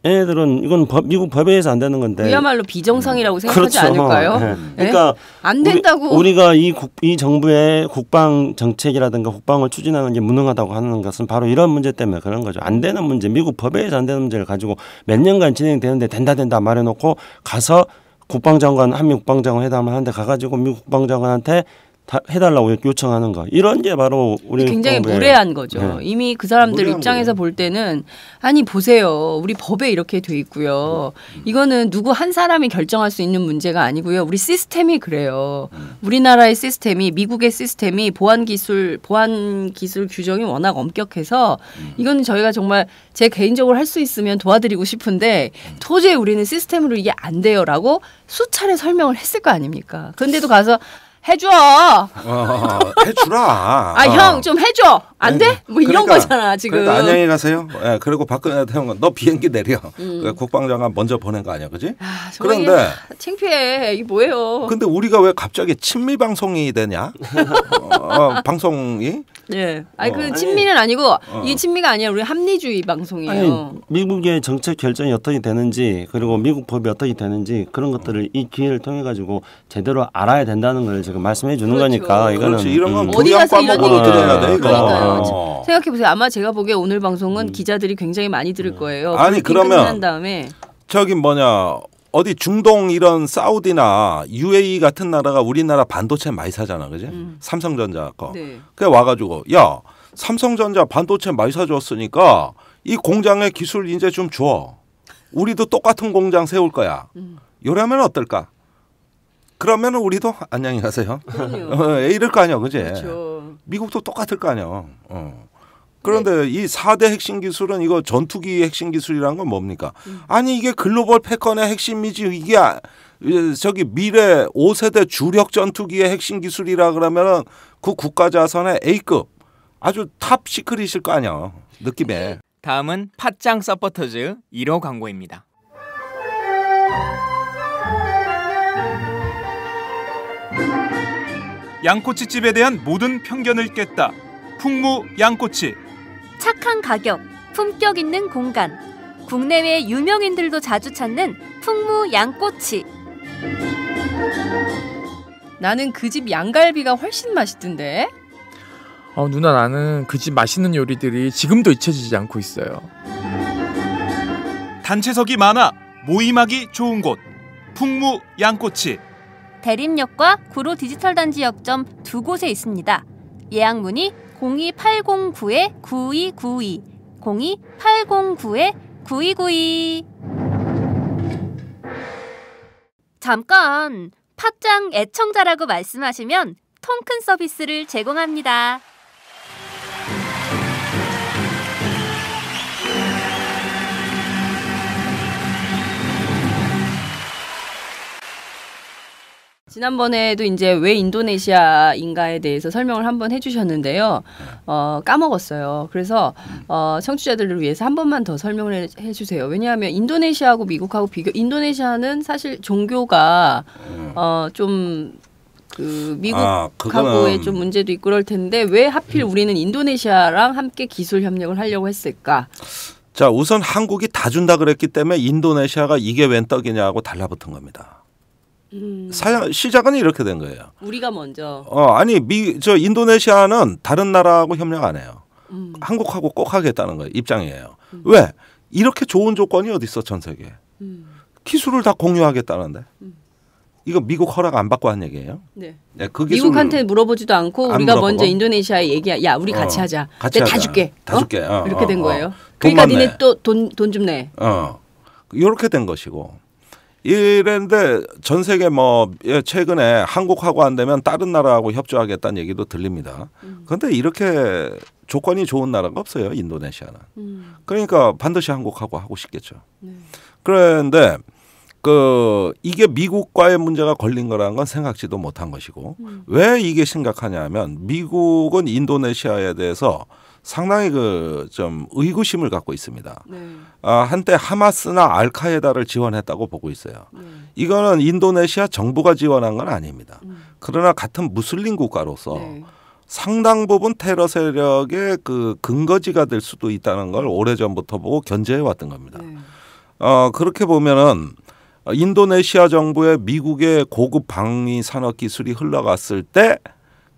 얘네들은 이건 미국 법에 의해서 안 되는 건데 그야말로 비정상이라고 생각하지 그렇죠. 않을까요? 네. 그러니까 안 된다고 우리가 이 정부의 국방 정책이라든가 국방을 추진하는 게 무능하다고 하는 것은 바로 이런 문제 때문에 그런 거죠. 안 되는 문제, 미국 법에 의해서 안 되는 문제를 가지고 몇 년간 진행되는데 된다 말해놓고 가서 국방장관 한미 국방장관 회담을 하는데 가가지고 미국 국방장관한테 다 해달라고 요청하는 거 이런 게 바로 우리 굉장히 무례한 거죠. 이미 그 사람들 입장에서 볼 때는 아니 보세요. 우리 법에 이렇게 돼 있고요. 이거는 누구 한 사람이 결정할 수 있는 문제가 아니고요. 우리 시스템이 그래요. 우리나라의 시스템이 미국의 시스템이 보안 기술 규정이 워낙 엄격해서 이거는 저희가 정말 제 개인적으로 할 수 있으면 도와드리고 싶은데 도저히 우리는 시스템으로 이게 안 돼요라고 수차례 설명을 했을 거 아닙니까? 그런데도 가서 해줘. 해주라. 형 좀 해줘. 안 돼? 뭐 이런 거잖아 지금. 그러니까 안녕히 가세요. 그리고 박근혜 대통령 너 비행기 내려. 국방장관 먼저 보낸 거 아니야, 그지? 그런데 창피해. 이게 뭐예요? 근데 우리가 왜 갑자기 친미 방송이 되냐? 방송이? 네. 그 친미는 아니고 이게 친미가 아니라 우리 합리주의 방송이에요. 아니, 미국의 정책 결정이 어떻게 되는지 그리고 미국 법이 어떻게 되는지 그런 것들을 이 기회를 통해 가지고 제대로 알아야 된다는 걸 지금 말씀해 주는 거니까 이거는 그렇지. 이런 건 교양 과목으로 들어야 돼. 이거. 생각해 보세요. 아마 제가 보기에 오늘 방송은 기자들이 굉장히 많이 들을 거예요. 아니 그러면 끝난 다음에 저기 어디 중동 이런 사우디나 UAE 같은 나라가 우리나라 반도체 많이 사잖아, 그지? 삼성전자 거. 네. 그래 와가지고 야 삼성전자 반도체 많이 사줬으니까 이 공장의 기술 이제 좀 줘. 우리도 똑같은 공장 세울 거야. 이러면 어떨까? 그러면 우리도 안녕히 가세요. 이럴 거 아니야, 그지? 그렇죠. 미국도 똑같을 거 아니야. 그런데 이 4대 핵심 기술은 이거 전투기 핵심 기술이란 건 뭡니까? 아니 이게 글로벌 패권의 핵심이지 이게 저기 미래 5세대 주력 전투기의 핵심 기술이라 그러면은 그 국가 자산의 A급 아주 탑 시크릿일 거 아니야. 느낌에. 다음은 팟짱 서포터즈 1호 광고입니다. 양꼬치집에 대한 모든 편견을 깼다. 풍무 양꼬치. 착한 가격, 품격 있는 공간. 국내외 유명인들도 자주 찾는 풍무 양꼬치. 나는 그 집 양갈비가 훨씬 맛있던데. 누나 나는 그 집 맛있는 요리들이 지금도 잊혀지지 않고 있어요. 단체석이 많아 모임하기 좋은 곳. 풍무 양꼬치. 대림역과 구로 디지털 단지 역점 두 곳에 있습니다. 예약 문의 02809-9292 02809-9292. 잠깐, 팟짱 애청자라고 말씀하시면 통큰 서비스를 제공합니다. 지난번에도 이제 왜 인도네시아인가에 대해서 설명을 한번 해주셨는데요. 까먹었어요. 그래서 청취자들을 위해서 한 번만 더 설명을 해주세요. 왜냐하면 인도네시아하고 미국하고 인도네시아는 사실 종교가 좀 그 미국하고의 좀 문제도 있고 그럴 텐데 왜 하필 우리는 인도네시아랑 함께 기술 협력을 하려고 했을까? 자, 우선 한국이 다 준다 그랬기 때문에 인도네시아가 이게 웬 떡이냐고 달라붙은 겁니다. 시작은 이렇게 된 거예요. 우리가 먼저. 아니 인도네시아는 다른 나라하고 협력 안 해요. 한국하고 꼭 하겠다는 거예요. 입장이에요. 왜? 이렇게 좋은 조건이 어디 있어 전 세계에. 기술을 다 공유하겠다는데. 이거 미국 허락 안 받고 한 얘기예요. 네. 네, 그 기술 미국한테 물어보지도 않고 우리가 먼저 인도네시아에 야 우리 같이 하자. 같이 다 줄게. 다 줄게. 이렇게 된 거예요. 그러니까 니네 또 돈 좀 내. 이렇게 된 것이고 이랬는데 전 세계 뭐 최근에 한국하고 안 되면 다른 나라하고 협조하겠다는 얘기도 들립니다. 그런데 이렇게 조건이 좋은 나라가 없어요. 인도네시아는. 그러니까 반드시 한국하고 하고 싶겠죠. 그런데 이게 미국과의 문제가 걸린 거라는 건 생각지도 못한 것이고 왜 이게 심각하냐면 미국은 인도네시아에 대해서 상당히 좀 의구심을 갖고 있습니다. 한때 하마스나 알카에다를 지원했다고 보고 있어요. 이거는 인도네시아 정부가 지원한 건 아닙니다. 그러나 같은 무슬림 국가로서 상당 부분 테러 세력의 근거지가 될 수도 있다는 걸 오래전부터 보고 견제해 왔던 겁니다. 그렇게 보면은 인도네시아 정부의 미국의 고급 방위 산업 기술이 흘러갔을 때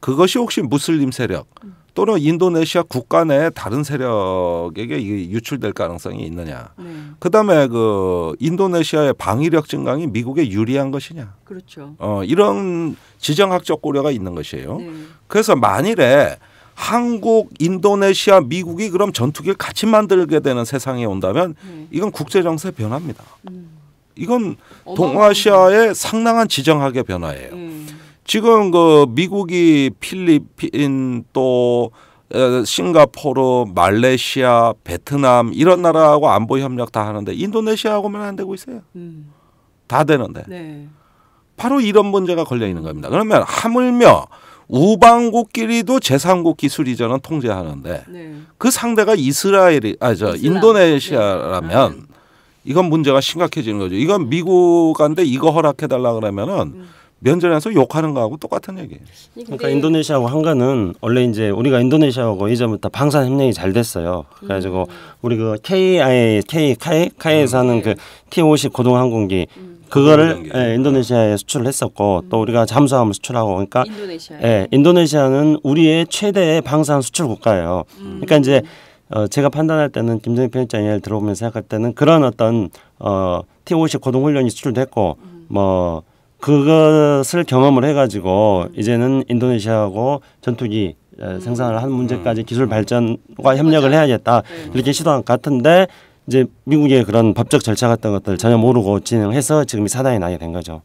그것이 혹시 무슬림 세력 또는 인도네시아 국가 내 다른 세력에게 이게 유출될 가능성이 있느냐. 그다음에 인도네시아의 방위력 증강이 미국에 유리한 것이냐. 그렇죠. 이런 지정학적 고려가 있는 것이에요. 그래서 만일에 한국, 인도네시아, 미국이 그럼 전투기를 같이 만들게 되는 세상에 온다면 이건 국제정세 변화입니다. 이건 동아시아의 상당한 지정학의 변화예요. 지금 미국이 필리핀 또 싱가포르, 말레이시아, 베트남 이런 나라하고 안보 협력 다 하는데 인도네시아하고만 안 되고 있어요. 다 되는데. 바로 이런 문제가 걸려 있는 겁니다. 그러면 하물며 우방국끼리도 제3국 기술 이전은 통제하는데 그 상대가 인도네시아라면 이건 문제가 심각해지는 거죠. 이건 미국한테 이거 허락해달라 그러면은 면전에서 욕하는 거하고 똑같은 얘기예요. 그러니까 인도네시아하고 한가는 원래 이제 우리가 인도네시아하고 이전부터 방산 협력이 잘 됐어요. 그래가지고 우리 카이에서 하는 T-50 고동항공기 그거를 인도네시아에 수출을 했었고 또 우리가 잠수함을 수출하고 그러니까 인도네시아는 우리의 최대의 방산 수출 국가예요. 그러니까 이제 제가 판단할 때는 김정일 편집장 이야기를 들어보면서 생각할 때는 그런 어떤 T-50 고동훈련이 수출됐고 뭐 그것을 경험을 해가지고 이제는 인도네시아하고 전투기 생산을 하는 문제까지 기술 발전과 협력을 해야겠다 이렇게 시도한 것 같은데 이제 미국의 그런 법적 절차 같은 것들 전혀 모르고 진행해서 지금 이 사단이 나게 된 거죠.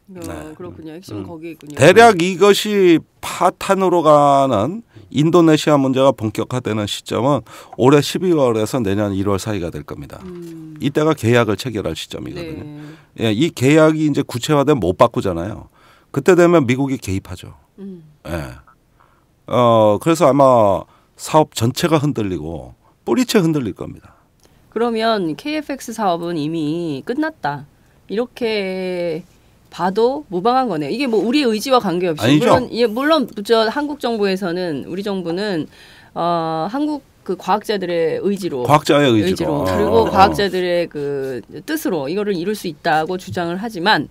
그렇군요. 핵심은 거기군요. 대략 이것이 파탄으로 가는 인도네시아 문제가 본격화되는 시점은 올해 12월에서 내년 1월 사이가 될 겁니다. 이때가 계약을 체결할 시점이거든요. 예, 이 계약이 이제 구체화되면 못 바꾸잖아요. 그때 되면 미국이 개입하죠. 예. 그래서 아마 사업 전체가 흔들리고 뿌리채 흔들릴 겁니다. 그러면 KFX 사업은 이미 끝났다. 이렇게 봐도 무방한 거네요. 이게 뭐 우리의 의지와 관계없이 아니죠. 물론 저 한국 정부에서는 우리 정부는 한국 과학자들의 의지로 과학자의 의지로 그리고 과학자들의 뜻으로 이거를 이룰 수 있다고 주장을 하지만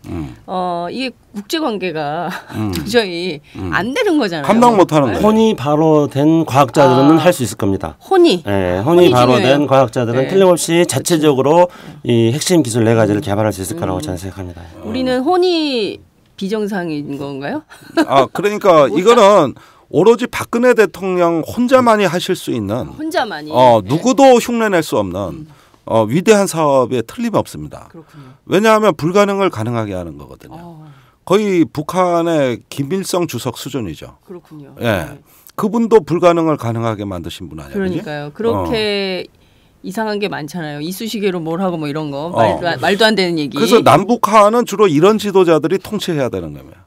이게 국제 관계가 도저히 안 되는 거잖아요. 감당 못하는 거예요. 혼이 바로 된 과학자들은 할 수 있을 겁니다. 혼이 바로 된 과학자들은 틀림없이 자체적으로 이 핵심 기술 4가지를 개발할 수 있을 거라고 저는 생각합니다. 우리는 혼이 비정상인 건가요? 그러니까 이거는 오로지 박근혜 대통령 혼자만이 하실 수 있는 누구도 흉내낼 수 없는 위대한 사업에 틀림없습니다. 그렇군요. 왜냐하면 불가능을 가능하게 하는 거거든요. 거의 북한의 김일성 주석 수준이죠. 그렇군요. 예, 그분도 불가능을 가능하게 만드신 분 아니에요? 그러니까요. 그렇게 이상한 게 많잖아요. 이쑤시개로 뭘 하고 뭐 이런 거 말도 안 되는 얘기. 그래서 남북한은 주로 이런 지도자들이 통치해야 되는 겁니다.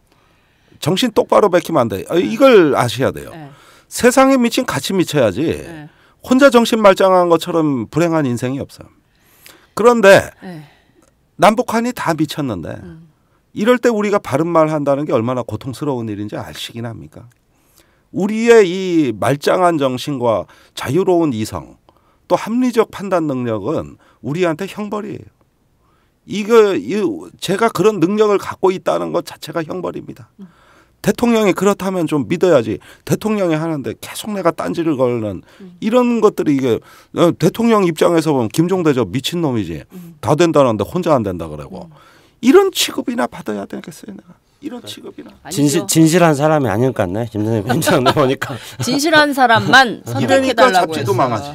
정신 똑바로 베끼면 안 돼. 이걸 아셔야 돼요. 세상에 미친 같이 미쳐야지. 혼자 정신 말짱한 것처럼 불행한 인생이 없어요. 그런데 남북한이 다 미쳤는데 이럴 때 우리가 바른 말 한다는 게 얼마나 고통스러운 일인지 아시긴 합니까? 우리의 이 말짱한 정신과 자유로운 이성 또 합리적 판단 능력은 우리한테 형벌이에요. 제가 그런 능력을 갖고 있다는 것 자체가 형벌입니다. 대통령이 그렇다면 좀 믿어야지. 대통령이 하는데 계속 내가 딴지를 걸는 이런 것들이 이게 대통령 입장에서 보면 김종대 저 미친놈이지. 다 된다는데 혼자 안 된다 그러고. 이런 취급이나 받아야 되겠어요 내가. 이런 취급이나. 진실한 사람이 아닐 것 같네. 김정일 편집장 보니까. 진실한 사람만 선택해달라고 잡지도 했어. 망하지.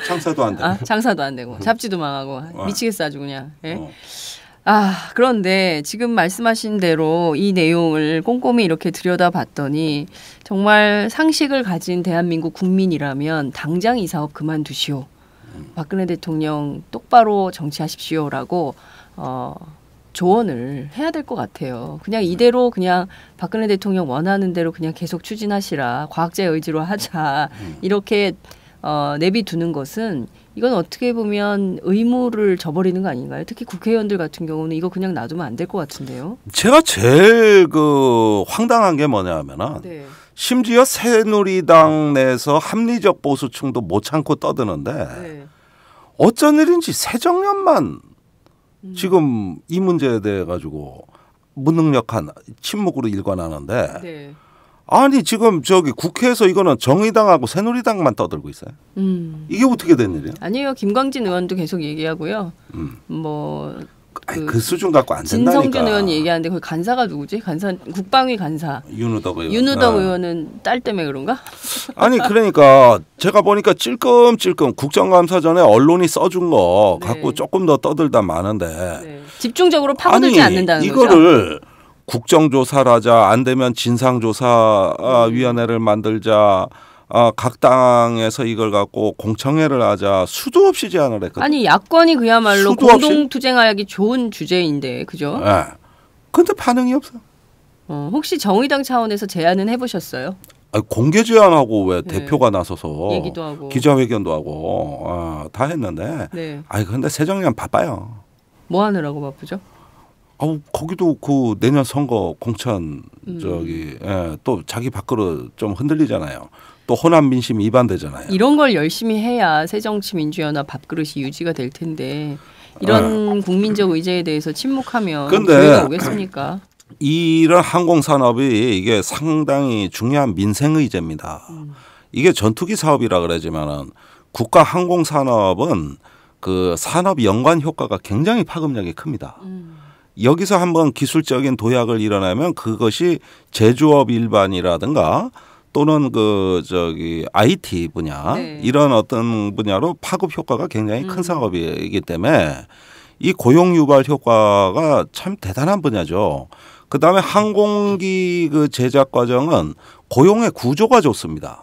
장사도 안 되고. 장사도 안 되고 잡지도 망하고 미치겠어 아주 그냥. 예? 그런데 지금 말씀하신 대로 이 내용을 꼼꼼히 이렇게 들여다봤더니 정말 상식을 가진 대한민국 국민이라면 당장 이 사업 그만두시오. 박근혜 대통령 똑바로 정치하십시오라고 조언을 해야 될 것 같아요. 그냥 이대로 그냥 박근혜 대통령 원하는 대로 그냥 계속 추진하시라. 과학자의 의지로 하자. 이렇게 내비두는 것은 이건 어떻게 보면 의무를 저버리는 거 아닌가요? 특히 국회의원들 같은 경우는 이거 그냥 놔두면 안 될 것 같은데요. 제가 제일 황당한 게 뭐냐면은 심지어 새누리당 내에서 합리적 보수층도 못 참고 떠드는데 어쩐 일인지 새정년만 지금 이 문제에 대해 가지고 무능력한 침묵으로 일관하는데 아니 지금 저기 국회에서 이거는 정의당하고 새누리당만 떠들고 있어요. 이게 어떻게 된 일이에요? 아니에요. 김광진 의원도 계속 얘기하고요. 그 수준 갖고 안 된다니까. 진성준 의원이 얘기하는데 거기 간사가 누구지? 간사 국방위 간사. 윤우덕 의원. 윤우덕 의원은 딸 때문에 그런가? 아니 그러니까 제가 보니까 찔끔찔끔 국정감사 전에 언론이 써준 거 갖고 조금 더 떠들다 마는데 집중적으로 파고들지 않는다는 거죠. 이거를 국정조사를 하자, 안 되면 진상조사위원회를 만들자, 각 당에서 이걸 갖고 공청회를 하자, 수도 없이 제안을 했거든요. 아니 야권이 그야말로 공동투쟁하기 좋은 주제인데 그죠? 네. 근데 반응이 없어. 혹시 정의당 차원에서 제안은 해보셨어요? 공개 제안하고 왜 대표가 나서서 얘기도 하고 기자회견도 하고 다 했는데 근데 새정년 바빠요. 뭐 하느라고 바쁘죠? 거기도 그 내년 선거 공천 또 자기 밖으로 좀 흔들리잖아요. 또 호남 민심 위반되잖아요. 이런 걸 열심히 해야 새정치민주연합 밥그릇이 유지가 될 텐데 이런 국민적 의제에 대해서 침묵하면 기회가 오겠습니까? 이런 항공산업이 이게 상당히 중요한 민생 의제입니다. 이게 전투기 사업이라 그러지만은 국가 항공산업은 그 산업 연관 효과가 굉장히 파급력이 큽니다. 여기서 한번 기술적인 도약을 일어나면 그것이 제조업 일반이라든가 또는 IT 분야 이런 어떤 분야로 파급 효과가 굉장히 큰 사업이기 때문에 이 고용 유발 효과가 참 대단한 분야죠. 그다음에 항공기 제작 과정은 고용의 구조가 좋습니다.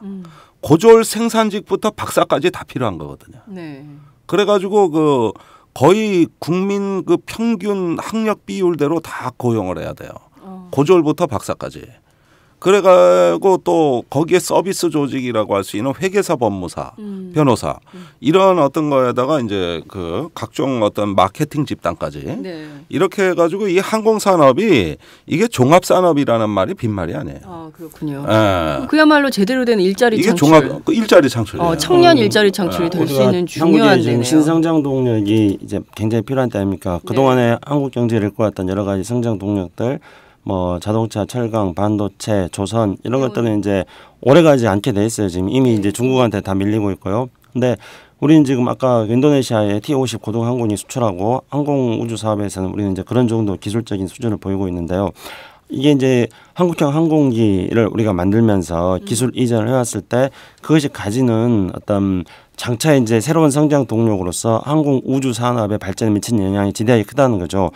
고졸 생산직부터 박사까지 다 필요한 거거든요. 그래가지고 거의 국민 평균 학력 비율대로 다 고용을 해야 돼요. 고졸부터 박사까지. 그래가지고 또 거기에 서비스 조직이라고 할 수 있는 회계사, 법무사, 변호사 이런 어떤 거에다가 이제 각종 어떤 마케팅 집단까지 이렇게 해가지고 이 항공산업이 이게 종합산업이라는 말이 빈말이 아니에요. 그렇군요. 그야말로 제대로 된 일자리 이게 창출. 종합 일자리 창출이에요. 청년 일자리 창출이 될 수 있는 중요한 데네요. 신성장 동력이 이제 굉장히 필요한 때입니까? 그동안에 한국 경제를 이끌어왔던 여러 가지 성장 동력들 자동차, 철강, 반도체, 조선 이런 것들은 이제 오래가지 않게 돼 있어요. 지금 이미 이제 중국한테 다 밀리고 있고요. 근데 우리는 지금 아까 인도네시아에 T-50 고등항공이 수출하고 항공 우주 사업에서는 우리는 이제 그런 정도 기술적인 수준을 보이고 있는데요. 이게 이제 한국형 항공기를 우리가 만들면서 기술 이전을 해왔을 때 그것이 가지는 어떤 장차 이제 새로운 성장 동력으로서 항공 우주 산업의 발전에 미치는 영향이 지대하게 크다는 거죠.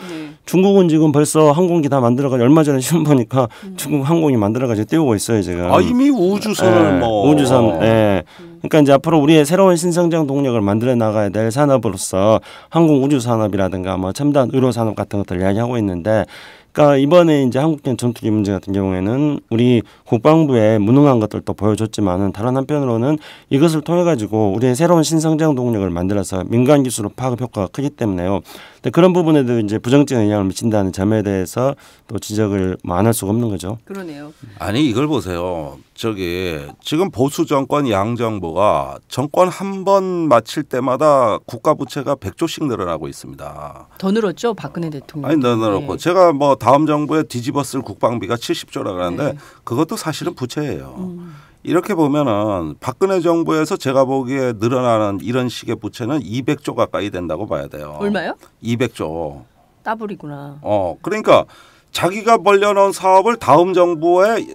중국은 지금 벌써 항공기 다 만들어가지고 얼마 전에 신문 보니까 중국 항공이 만들어가지고 띄우고 있어요 지금. 이미 우주선을 우주선. 그러니까 이제 앞으로 우리의 새로운 신성장 동력을 만들어 나가야 될 산업으로서 항공 우주 산업이라든가 첨단 의료 산업 같은 것들 이야기하고 있는데. 그러니까 이번에 이제 한국형 전투기 문제 같은 경우에는 우리 국방부의 무능한 것들도 보여줬지만은 다른 한편으로는 이것을 통해 가지고 우리의 새로운 신성장 동력을 만들어서 민간 기술로 파급 효과가 크기 때문에요. 근데 그런 부분에도 이제 부정적인 영향을 미친다는 점에 대해서 또 지적을 안 할 수가 없는 거죠. 그러네요. 아니 이걸 보세요. 지금 보수 정권 양 정부가 정권 한 번 마칠 때마다 국가 부채가 100조씩 늘어나고 있습니다. 더 늘었죠, 박근혜 대통령. 아니 늘었고 제가 다음 정부에 뒤집었을 국방비가 70조라 그러는데 그것도 사실은 부채예요. 이렇게 보면은 박근혜 정부에서 제가 보기에 늘어나는 이런 식의 부채는 200조 가까이 된다고 봐야 돼요. 얼마요? 200조. 따블이구나. 그러니까 자기가 벌려놓은 사업을 다음 정부에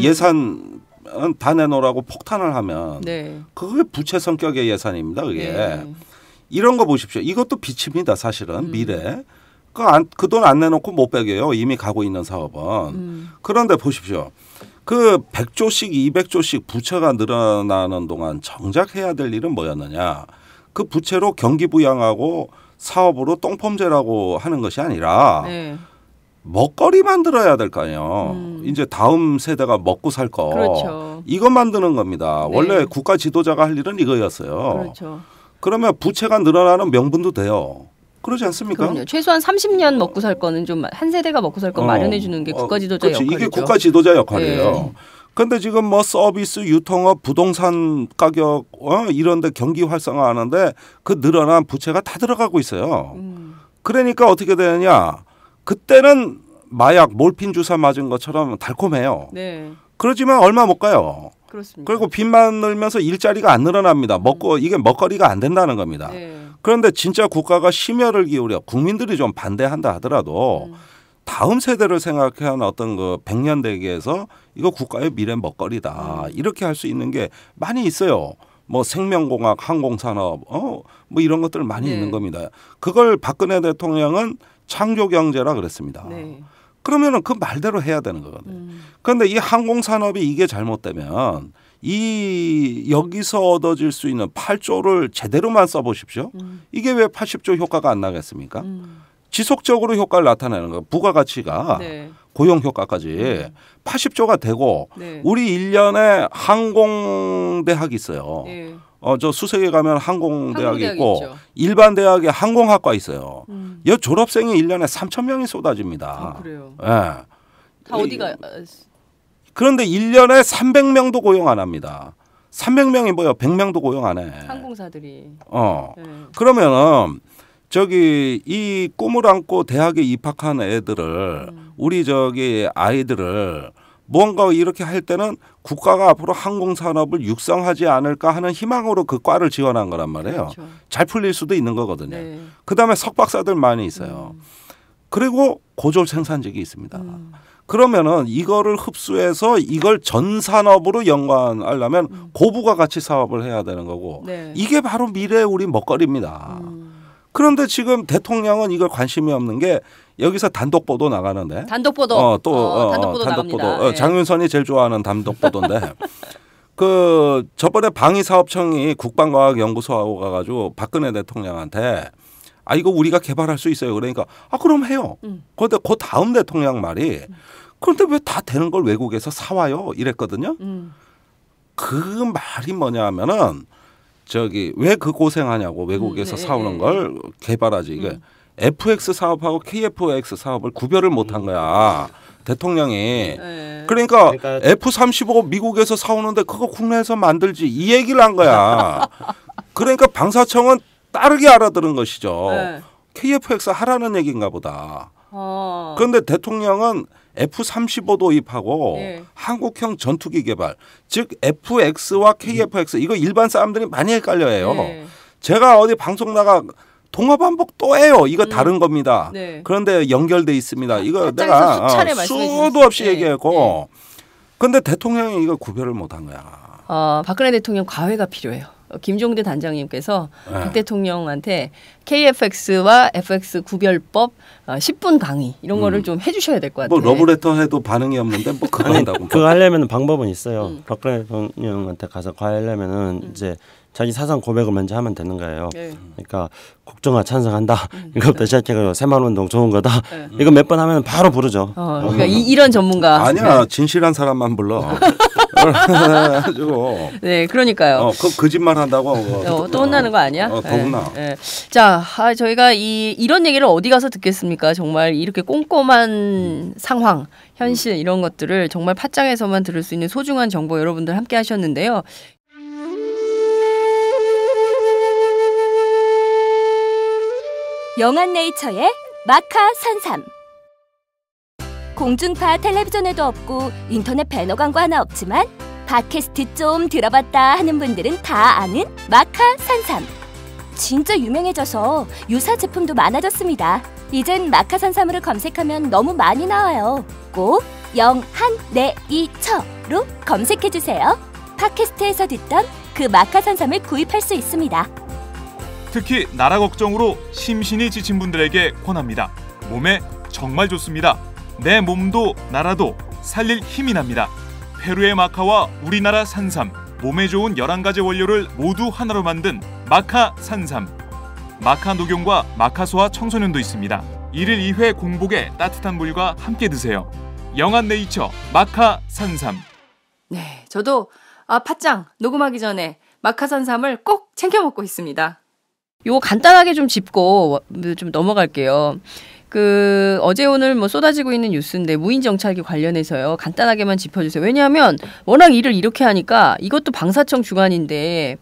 예산 다 내놓으라고 폭탄을 하면 네. 그게 부채 성격의 예산입니다. 그게 이런 거 보십시오. 이것도 빚입니다. 사실은 미래. 그 돈 안 내놓고 못 빼겨요. 이미 가고 있는 사업은. 그런데 보십시오. 그 100조씩 200조씩 부채가 늘어나는 동안 정작 해야 될 일은 뭐였느냐. 그 부채로 경기 부양하고 사업으로 똥폼제라고 하는 것이 아니라 먹거리 만들어야 될 거 아니에요. 이제 다음 세대가 먹고 살 거. 그렇죠. 이거 만드는 겁니다. 원래 국가 지도자가 할 일은 이거였어요. 그렇죠. 그러면 부채가 늘어나는 명분도 돼요. 그러지 않습니까? 그럼요. 최소한 30년 먹고 살 거는 좀 한 세대가 먹고 살 거 마련해 주는 게 국가 지도자 역할이죠. 이게 국가 지도자 역할이에요. 그런데 지금 뭐 서비스, 유통업, 부동산 가격 이런 데 경기 활성화하는데 그 늘어난 부채가 다 들어가고 있어요. 그러니까 어떻게 되느냐. 그때는 마약, 몰핀 주사 맞은 것처럼 달콤해요. 네. 그렇지만 얼마 못 가요. 그렇습니다. 그리고 빚만 늘면서 일자리가 안 늘어납니다. 이게 먹거리가 안 된다는 겁니다. 그런데 진짜 국가가 심혈을 기울여 국민들이 좀 반대한다 하더라도 다음 세대를 생각한 어떤 그 100년 대계에서 이거 국가의 미래 먹거리다. 이렇게 할 수 있는 게 많이 있어요. 뭐 생명공학, 항공산업, 뭐 이런 것들 많이 있는 겁니다. 그걸 박근혜 대통령은 창조경제라 그랬습니다. 그러면은 그 말대로 해야 되는 거거든요. 그런데 이 항공산업이 이게 잘못되면 여기서 얻어질 수 있는 8조를 제대로만 써보십시오. 이게 왜 80조 효과가 안 나겠습니까? 지속적으로 효과를 나타내는 거예요. 부가가치가 고용 효과까지 80조가 되고 우리 1년에 항공대학이 있어요. 저 수색에 가면 항공대학이 있고 있죠. 일반 대학에 항공학과 있어요. 여 졸업생이 1년에 3,000명이 쏟아집니다. 그래요. 다 어디가? 그런데 1년에 300명도 고용 안 합니다. 300명이 뭐야? 100명도 고용 안 해. 항공사들이. 그러면은 이 꿈을 안고 대학에 입학한 애들을 우리 아이들을 뭔가 이렇게 할 때는 국가가 앞으로 항공산업을 육성하지 않을까 하는 희망으로 그 과를 지원한 거란 말이에요. 그렇죠. 잘 풀릴 수도 있는 거거든요. 그다음에 석박사들 많이 있어요. 그리고 고졸 생산직이 있습니다. 그러면은 이거를 흡수해서 이걸 전 산업으로 연관하려면 고부가 가치 사업을 해야 되는 거고 이게 바로 미래의 우리 먹거리입니다. 그런데 지금 대통령은 이걸 관심이 없는 게 여기서 단독 보도 나가는데 단독 보도 단독 보도 장윤선이 제일 좋아하는 단독 보도인데 저번에 방위사업청이 국방과학연구소하고 가가지고 박근혜 대통령한테 이거 우리가 개발할 수 있어요. 그러니까 그럼 해요. 그런데 그 다음 대통령 말이 그런데 왜 다 되는 걸 외국에서 사와요? 이랬거든요. 그 말이 뭐냐면은 왜 그 고생하냐고 외국에서 사오는 걸 개발하지. 이게 FX 사업하고 KFX 사업을 구별을 못한 거야. 대통령이. 그러니까 F-35 미국에서 사오는데 그거 국내에서 만들지 이 얘기를 한 거야. 그러니까 방사청은 다르게 알아들은 것이죠. KFX 하라는 얘기인가 보다. 그런데 대통령은 F-35 도입하고 한국형 전투기 개발, 즉 FX와 KFX 이거 일반 사람들이 많이 헷갈려해요. 제가 어디 방송 나가 동화반복 또 해요. 이거 다른 겁니다. 그런데 연결돼 있습니다. 이거 내가 수도 없이 얘기했고 그런데 대통령이 이거 구별을 못한 거야. 박근혜 대통령 과외가 필요해요. 김종대 단장님께서 박 대통령한테 KFX와 FX 구별법 10분 강의 이런 거를 좀 해주셔야 될 것 같아요. 뭐 러브레터 해도 반응이 없는데 뭐 그거 한다고. 그거 하려면 방법은 있어요. 박근혜 대통령한테 가서 과외하려면은 이제 자기 사상 고백을 먼저 하면 되는 거예요. 그러니까 국정화 찬성한다. 이것부터 시작해가지고 새만운동 좋은 거다. 이거 몇 번 하면 바로 부르죠. 그러니까 이런 전문가. 아니야. 진실한 사람만 불러. 네, 그러니까요. 그 거짓말 한다고 또 혼나는 거 아니야? 더 혼나. 자, 저희가 이런 얘기를 어디 가서 듣겠습니까? 정말 이렇게 꼼꼼한 상황, 현실 이런 것들을 정말 팟짱에서만 들을 수 있는 소중한 정보 여러분들 함께 하셨는데요. 영한네이처의 마카산삼. 공중파 텔레비전에도 없고 인터넷 배너 광고 하나 없지만 팟캐스트 좀 들어봤다 하는 분들은 다 아는 마카산삼. 진짜 유명해져서 유사 제품도 많아졌습니다. 이젠 마카산삼으로 검색하면 너무 많이 나와요. 꼭 영한내이처로 검색해주세요. 팟캐스트에서 듣던 그 마카산삼을 구입할 수 있습니다. 특히 나라 걱정으로 심신이 지친 분들에게 권합니다. 몸에 정말 좋습니다. 내 몸도 나라도 살릴 힘이 납니다. 페루의 마카와 우리나라 산삼, 몸에 좋은 11가지 원료를 모두 하나로 만든 마카산삼. 마카 녹용과 마카소와 청소년도 있습니다. 1일 2회 공복에 따뜻한 물과 함께 드세요. 영한네이처 마카산삼. 네, 저도 팥짱 녹음하기 전에 마카산삼을 꼭 챙겨 먹고 있습니다. 요거 간단하게 좀 짚고 좀 넘어갈게요. 어제 오늘 뭐 쏟아지고 있는 뉴스인데 무인 정찰기 관련해서요. 간단하게만 짚어주세요. 왜냐하면 워낙 일을 이렇게 하니까 이것도 방사청 주관인데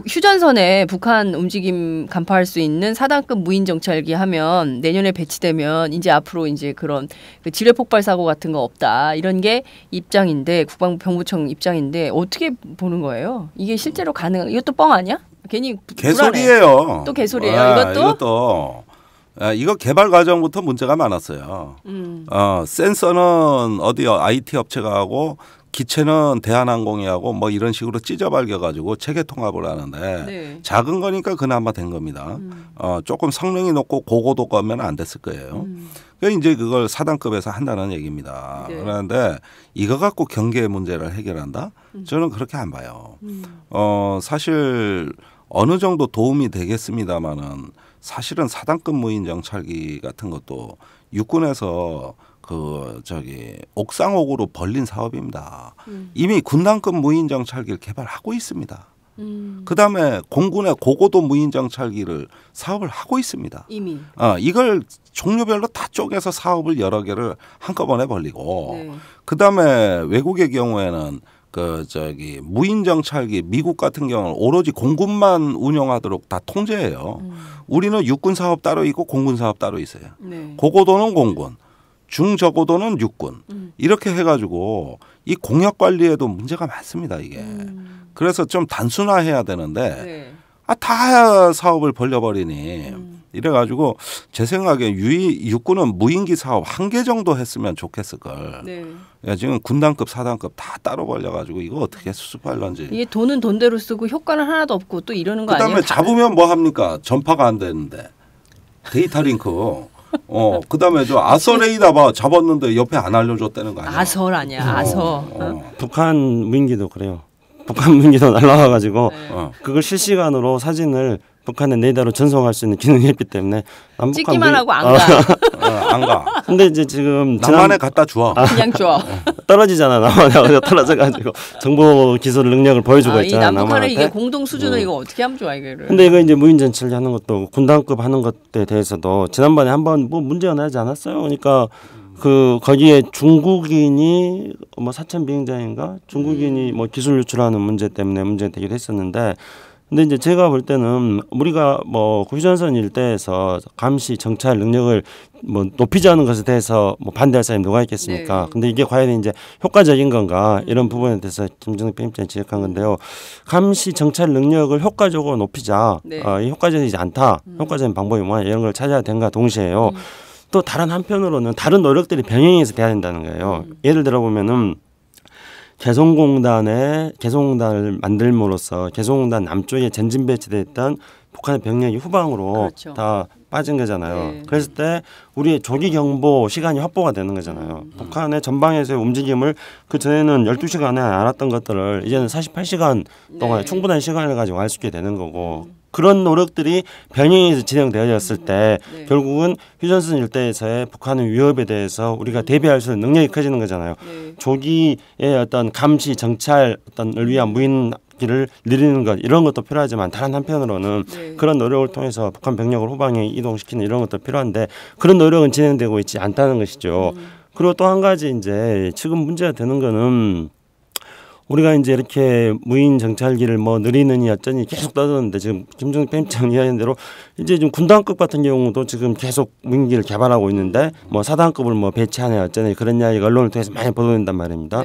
휴전선에 북한 움직임 간파할 수 있는 4단급 무인 정찰기 하면 내년에 배치되면 이제 앞으로 이제 그런 지뢰 폭발 사고 같은 거 없다. 이런 게 입장인데 국방부 병무청 입장인데 어떻게 보는 거예요? 이게 실제로 가능한 이것도 뻥 아니야? 괜히 개소리예요. 또 개소리예요. 이것도 이거 개발 과정부터 문제가 많았어요. 센서는 어디 IT 업체가 하고 기체는 대한항공이 하고 뭐 이런 식으로 찢어발겨가지고 체계 통합을 하는데 네. 작은 거니까 그나마 된 겁니다. 조금 성능이 높고 고고도 거면 안 됐을 거예요. 그러니까 이제 그걸 4단급에서 한다는 얘기입니다. 네. 그런데 이거 갖고 경계 문제를 해결한다? 저는 그렇게 안 봐요. 사실 어느 정도 도움이 되겠습니다마는 사실은 4단급 무인 정찰기 같은 것도 육군에서 옥상옥으로 벌린 사업입니다. 이미 군단급 무인 정찰기를 개발하고 있습니다. 그다음에 공군의 고고도 무인 정찰기를 사업을 하고 있습니다. 이미. 이걸 종류별로 다 쪼개서 사업을 여러 개를 한꺼번에 벌리고 네. 그다음에 외국의 경우에는 무인 정찰기 미국 같은 경우는 오로지 공군만 운영하도록 다 통제해요. 우리는 육군 사업 따로 있고 공군 사업 따로 있어요. 네. 고고도는 공군, 중저고도는 육군. 이렇게 해가지고 이 공역 관리에도 문제가 많습니다. 이게. 그래서 좀 단순화해야 되는데 네. 다 사업을 벌려버리니 이래가지고 제 생각에 육군은 무인기 사업 1개 정도 했으면 좋겠을 걸. 네. 지금 군단급 4단급 다 따로 벌려가지고 이거 어떻게 수습할런지. 이게 돈은 돈대로 쓰고 효과는 하나도 없고 또 이러는 거 아니에요? 그다음에 잡으면 뭐 합니까? 전파가 안 되는데 데이터 링크. 그다음에 저 아서 레이더 잡았는데 옆에 안 알려줬다는 거 아니야? 아설 아니야. 아서. 북한 무인기도 그래요. 북한 무인기도 날라와가지고 그걸 실시간으로 사진을 북한의 레이더로 전송할 수 있는 기능이 있기 때문에 찍기만 하고 안 가. 안 가. 근데 이제 지금 남한에 갖다 줘. 그냥 줘. 떨어지잖아. 남한에 떨어져가지고 정보 기술 능력을 보여주고 있잖아. 이 남북한의 이게 남한한테. 공동 수준을 이거 어떻게 하면 좋아 이거를. 근데 이거 이제 무인 정찰기 하는 것도 군단급 하는 것에 대해서도 지난번에 한번 뭐 문제가 나지 않았어요. 그러니까 거기에 중국인이 사천 비행장인가 중국인이 기술 유출하는 문제 때문에 문제가 되기도 했었는데. 근데 이제 제가 볼 때는 우리가 휴전선 일대에서 감시 정찰 능력을 높이자는 것에 대해서 반대할 사람이 누가 있겠습니까? 네. 근데 이게 과연 이제 효과적인 건가 이런 부분에 대해서 김정은 편집장이 지적한 건데요. 감시 정찰 능력을 효과적으로 높이자. 네. 이 효과적이지 않다. 효과적인 방법이 뭐냐 이런 걸 찾아야 된가 동시에요. 또 다른 한편으로는 다른 노력들이 병행해서 돼야 된다는 거예요. 예를 들어 보면은. 개성공단을 만들므로써 개성공단 남쪽에 전진 배치됐던 북한의 병력이 후방으로 그렇죠. 다 빠진 거잖아요. 네. 그랬을 때 우리의 조기 경보 시간이 확보가 되는 거잖아요. 북한의 전방에서의 움직임을 그 전에는 12시간에 알았던 것들을 이제는 48시간 동안 충분한 시간을 가지고 알 수 있게 되는 거고 그런 노력들이 병행해서 진행되어졌을 때 결국은 휴전선 일대에서의 북한의 위협에 대해서 우리가 대비할 수 있는 능력이 커지는 거잖아요. 조기의 어떤 감시 정찰을 위한 무인기를 늘리는 것 이런 것도 필요하지만 다른 한편으로는 그런 노력을 통해서 북한 병력을 후방에 이동시키는 이런 것도 필요한데 그런 노력은 진행되고 있지 않다는 것이죠. 그리고 또 한 가지 이제 지금 문제가 되는 거는 우리가 이제 이렇게 무인 정찰기를 느리느니 어쩌니 계속 떠드는데 지금 김정은 편집장 이야기한 대로 이제 좀 군단급 같은 경우도 지금 계속 무인기를 개발하고 있는데 4단급을 배치하네 어쩌니 그런 이야기가 언론을 통해서 많이 보도된단 말입니다.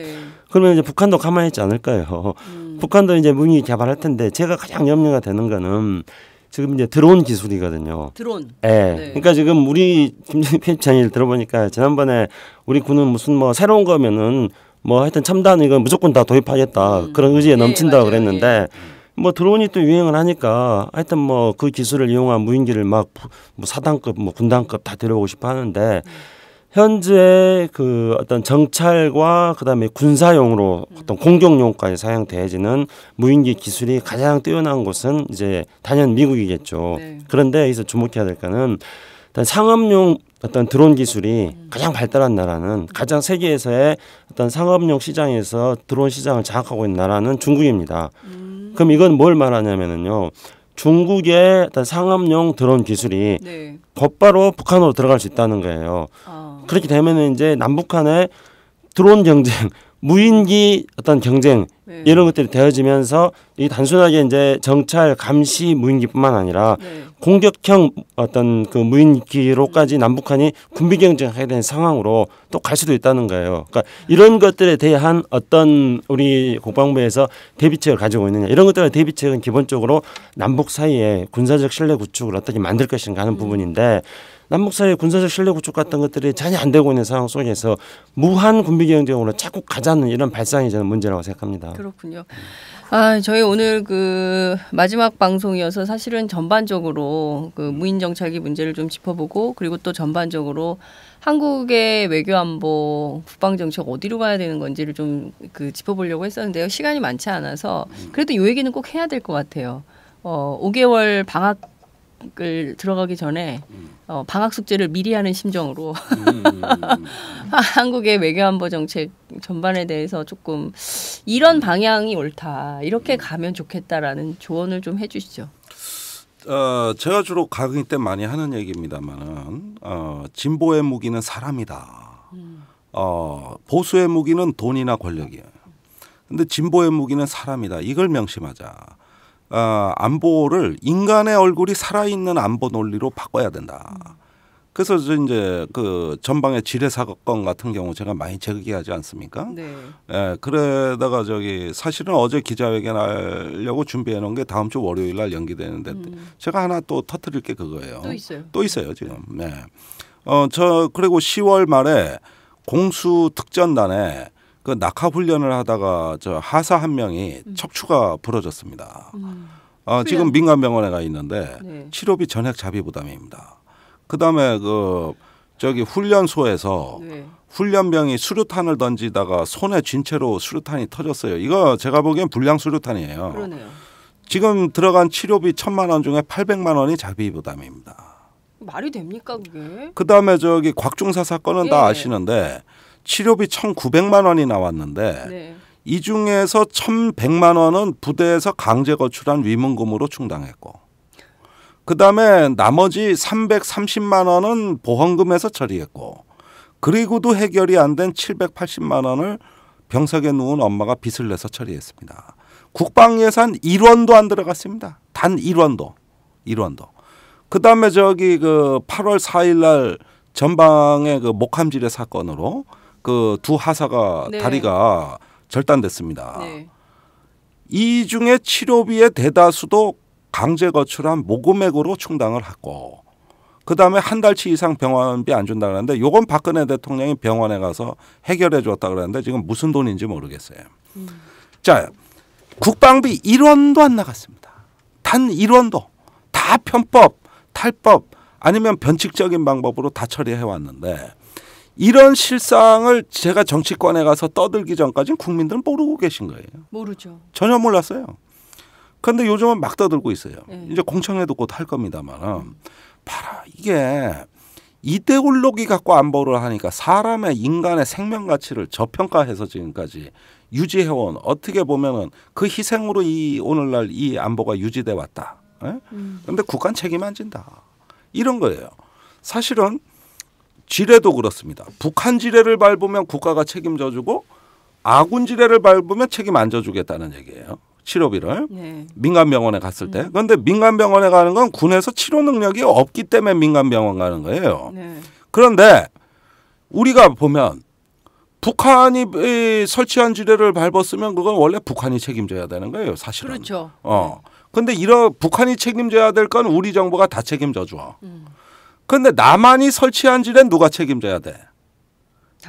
그러면 이제 북한도 가만히 있지 않을 거예요. 북한도 이제 무인기 개발할 텐데 제가 가장 염려가 되는 거는 지금 이제 드론 기술이거든요. 드론. 예. 네. 그러니까 지금 우리 김정희 편집장님 들어보니까 지난번에 우리 군은 무슨 뭐 새로운 거면은 뭐 하여튼 첨단 이건 무조건 다 도입하겠다 그런 의지에 넘친다고 그랬는데 뭐 드론이 또 유행을 하니까 하여튼 뭐 그 기술을 이용한 무인기를 막 뭐 사단급 뭐 군단급 다 데려오고 싶어 하는데 현재 그 어떤 정찰과 그다음에 군사용으로 어떤 공격용까지 사용되어지는 무인기 기술이 가장 뛰어난 곳은 이제 단연 미국이겠죠. 그런데 여기서 주목해야 될 거는 일단 상업용 어떤 드론 기술이 가장 발달한 나라는 가장 세계에서의 어떤 상업용 시장에서 드론 시장을 장악하고 있는 나라는 중국입니다. 그럼 이건 뭘 말하냐면은요. 중국의 어떤 상업용 드론 기술이 곧바로 북한으로 들어갈 수 있다는 거예요. 그렇게 되면은 이제 남북한의 드론 경쟁, 무인기 어떤 경쟁 이런 것들이 되어지면서 이 단순하게 이제 정찰 감시 무인기뿐만 아니라 공격형 어떤 그 무인기로까지 남북한이 군비 경쟁하게 되는 상황으로 또 갈 수도 있다는 거예요. 그러니까 이런 것들에 대한 어떤 우리 국방부에서 대비책을 가지고 있느냐 이런 것들의 대비책은 기본적으로 남북 사이에 군사적 신뢰 구축을 어떻게 만들 것인가 하는 부분인데 남북 사이의 군사적 신뢰 구축 같은 것들이 전혀 안 되고 있는 상황 속에서 무한 군비 경쟁으로 자꾸 가자는 이런 발상이 저는 문제라고 생각합니다. 그렇군요. 아, 저희 오늘 그 마지막 방송이어서 사실은 전반적으로 그 무인 정찰기 문제를 좀 짚어보고 그리고 또 전반적으로 한국의 외교안보 국방정책 어디로 가야 되는 건지를 좀 그 짚어보려고 했었는데요. 시간이 많지 않아서 그래도 이 얘기는 꼭 해야 될 것 같아요. 5개월 방학을 들어가기 전에 방학 숙제를 미리 하는 심정으로 한국의 외교안보 정책 전반에 대해서 조금 이런 방향이 옳다. 이렇게 가면 좋겠다라는 조언을 좀 해주시죠. 제가 주로 강의 때 많이 하는 얘기입니다만은 진보의 무기는 사람이다. 보수의 무기는 돈이나 권력이에요. 근데 진보의 무기는 사람이다. 이걸 명심하자. 안보를 인간의 얼굴이 살아있는 안보 논리로 바꿔야 된다. 그래서 이제 그 전방의 지뢰 사건 같은 경우 제가 많이 제기하지 않습니까? 네. 예, 그러다가 저기 사실은 어제 기자회견 하려고 준비해 놓은 게 다음 주 월요일 날 연기되는데 제가 하나 또 터뜨릴 게 그거예요. 또 있어요. 또 있어요 지금. 네. 저 그리고 10월 말에 공수 특전단에 그 낙하 훈련을 하다가 저 하사 한 명이 척추가 부러졌습니다. 지금 민간병원에 가 있는데 치료비 전액 자비 부담입니다. 그다음에 그 저기 훈련소에서 훈련병이 수류탄을 던지다가 손에 쥔 채로 수류탄이 터졌어요. 이거 제가 보기엔 불량 수류탄이에요. 그러네요. 지금 들어간 치료비 1,000만 원 중에 800만 원이 자비 부담입니다. 말이 됩니까 그게? 그다음에 저기 곽중사 사건은 다 아시는데 치료비 1,900만 원이 나왔는데 이 중에서 1,100만 원은 부대에서 강제 거출한 위문금으로 충당했고 그다음에 나머지 330만 원은 보험금에서 처리했고 그리고도 해결이 안 된 780만 원을 병석에 누운 엄마가 빚을 내서 처리했습니다. 국방예산 1원도 안 들어갔습니다. 단 1원도. 그다음에 저기 그 8월 4일 날 전방의 그 목함지뢰 사건으로 그 두 하사가 다리가 절단됐습니다. 이 중에 치료비의 대다수도 강제 거출한 모금액으로 충당을 하고 그다음에 한 달치 이상 병원비 안 준다 그러는데 요건 박근혜 대통령이 병원에 가서 해결해 줬다 그러는데 지금 무슨 돈인지 모르겠어요. 자, 국방비 1원도 안 나갔습니다. 단 1원도. 다 편법, 탈법 아니면 변칙적인 방법으로 다 처리해 왔는데 이런 실상을 제가 정치권에 가서 떠들기 전까지는 국민들은 모르고 계신 거예요. 모르죠. 전혀 몰랐어요. 그런데 요즘은 막 떠들고 있어요. 이제 공청회도 곧 할 겁니다만 봐라 이게 이데올로기 갖고 안보를 하니까 사람의 인간의 생명 가치를 저평가해서 지금까지 유지해온 어떻게 보면은 그 희생으로 이 오늘날 이 안보가 유지돼 왔다. 그런데 국가는 책임 안 진다. 이런 거예요. 사실은 지뢰도 그렇습니다. 북한 지뢰를 밟으면 국가가 책임져주고 아군 지뢰를 밟으면 책임 안 져주겠다는 얘기예요. 치료비를 민간병원에 갔을 때. 그런데 민간병원에 가는 건 군에서 치료 능력이 없기 때문에 민간병원 가는 거예요. 그런데 우리가 보면 북한이 설치한 지뢰를 밟았으면 그건 원래 북한이 책임져야 되는 거예요. 사실은. 그렇죠. 근데 이런 북한이 책임져야 될 건 우리 정부가 다 책임져 줘. 그런데 남한이 설치한 지뢰는 누가 책임져야 돼?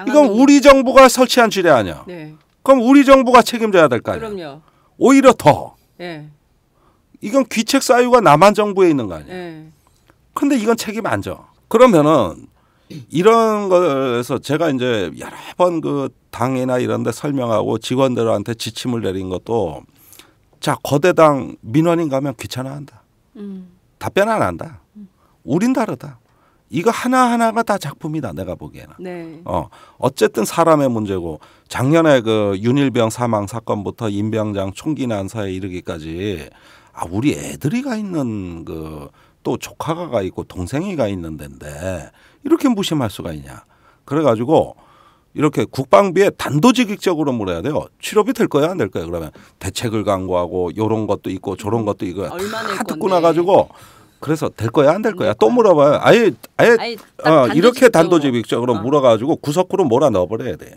이건 우리 정부가 설치한 지뢰 아니야. 네. 그럼 우리 정부가 책임져야 될 거 아니야. 그럼요. 오히려 더. 네. 이건 귀책 사유가 남한 정부에 있는 거 아니야. 네. 근데 이건 책임 안 져. 그러면은 이런 거에서 제가 이제 여러 번 그 당이나 이런 데 설명하고 직원들한테 지침을 내린 것도 자, 거대당 민원인 가면 귀찮아한다. 답변 안 한다. 우린 다르다. 이거 하나하나가 다 작품이다. 내가 보기에는. 네. 어쨌든 사람의 문제고 작년에 그 윤일병 사망 사건부터 임병장 총기 난사에 이르기까지 우리 애들이 가 있는 그 또 조카가 가 있고 동생이가 있는 데인데 이렇게 무심할 수가 있냐. 그래가지고 이렇게 국방비에 단도직입적으로 물어야 돼요. 취업이 될 거야 안 될 거야. 그러면 대책을 강구하고 이런 것도 있고 저런 것도 있고 다 듣고 나가지고 그래서 될 거야 안 될 거야 또 물어봐요. 아예 이렇게 단도직입적으로 물어가지고 구석구로 몰아 넣어버려야 돼요.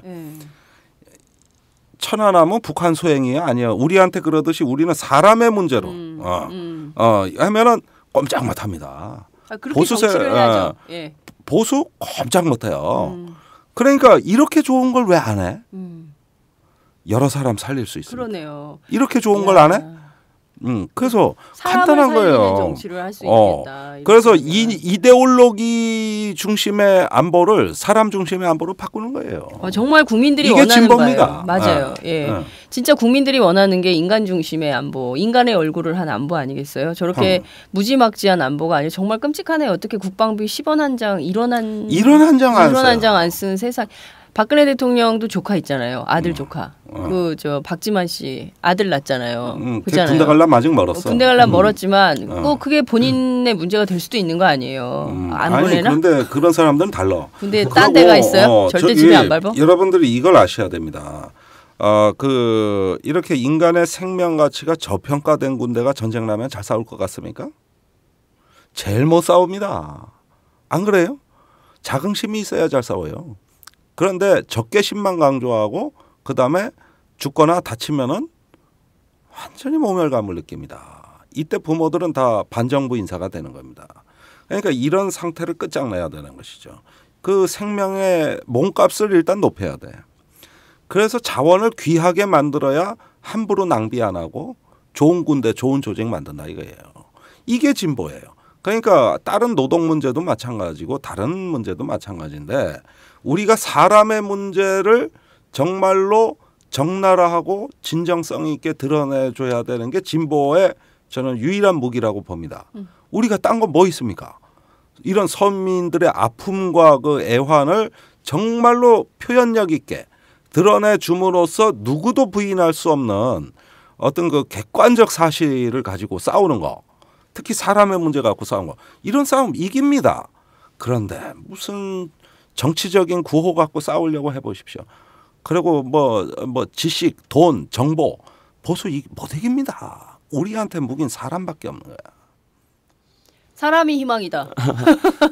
천안함은 북한 소행이야 아니야. 우리한테 그러듯이 우리는 사람의 문제로 하면은 꼼짝 못합니다. 보수 꼼짝 못해요. 그러니까 이렇게 좋은 걸 왜 안 해? 여러 사람 살릴 수 있습니다. 그러네요. 이렇게 좋은 걸 안 해? 그래서 간단한 거예요. 정치를 할 수 있겠다. 그래서 이데올로기 중심의 안보를 사람 중심의 안보로 바꾸는 거예요. 정말 국민들이 이게 원하는 진보입니다. 거예요. 맞아요. 진짜 국민들이 원하는 게 인간 중심의 안보, 인간의 얼굴을 한 안보 아니겠어요? 저렇게 무지막지한 안보가 아니라 정말 끔찍하네요. 어떻게 국방비 10원 한 장, 1원 한 장 안 쓴 세상. 박근혜 대통령도 조카 있잖아요. 아들 조카. 저 박지만 씨 아들 낳잖아요. 그잖아요. 군대 갈라 아직 멀었어. 군대 갈라 멀었지만 꼭 그게 본인의 문제가 될 수도 있는 거 아니에요. 안 보내나? 그런데 그런 사람들은 달라. 근데 딴 데가 있어요? 절대 집에 안 밟아? 여러분들이 이걸 아셔야 됩니다. 이렇게 인간의 생명 가치가 저평가된 군대가 전쟁 나면 잘 싸울 것 같습니까? 제일 못 싸웁니다. 안 그래요? 자긍심이 있어야 잘 싸워요. 그런데 적개심만 강조하고 그다음에 죽거나 다치면은 완전히 모멸감을 느낍니다. 이때 부모들은 다 반정부 인사가 되는 겁니다. 그러니까 이런 상태를 끝장내야 되는 것이죠. 그 생명의 몸값을 일단 높여야 돼. 그래서 자원을 귀하게 만들어야 함부로 낭비 안 하고 좋은 군대, 좋은 조직 만든다 이거예요. 이게 진보예요. 그러니까 다른 노동 문제도 마찬가지고 다른 문제도 마찬가지인데 우리가 사람의 문제를 정말로 적나라하고 진정성 있게 드러내줘야 되는 게 진보의 저는 유일한 무기라고 봅니다. 우리가 딴 건 뭐 있습니까? 이런 서민들의 아픔과 그 애환을 정말로 표현력 있게 드러내줌으로써 누구도 부인할 수 없는 어떤 그 객관적 사실을 가지고 싸우는 거. 특히 사람의 문제 갖고 싸우는 거. 이런 싸움 이깁니다. 그런데 무슨 정치적인 구호 갖고 싸우려고 해보십시오. 그리고 뭐 지식, 돈, 정보, 보수 못 이깁니다. 우리한테 무기는 사람밖에 없는 거야. 사람이 희망이다.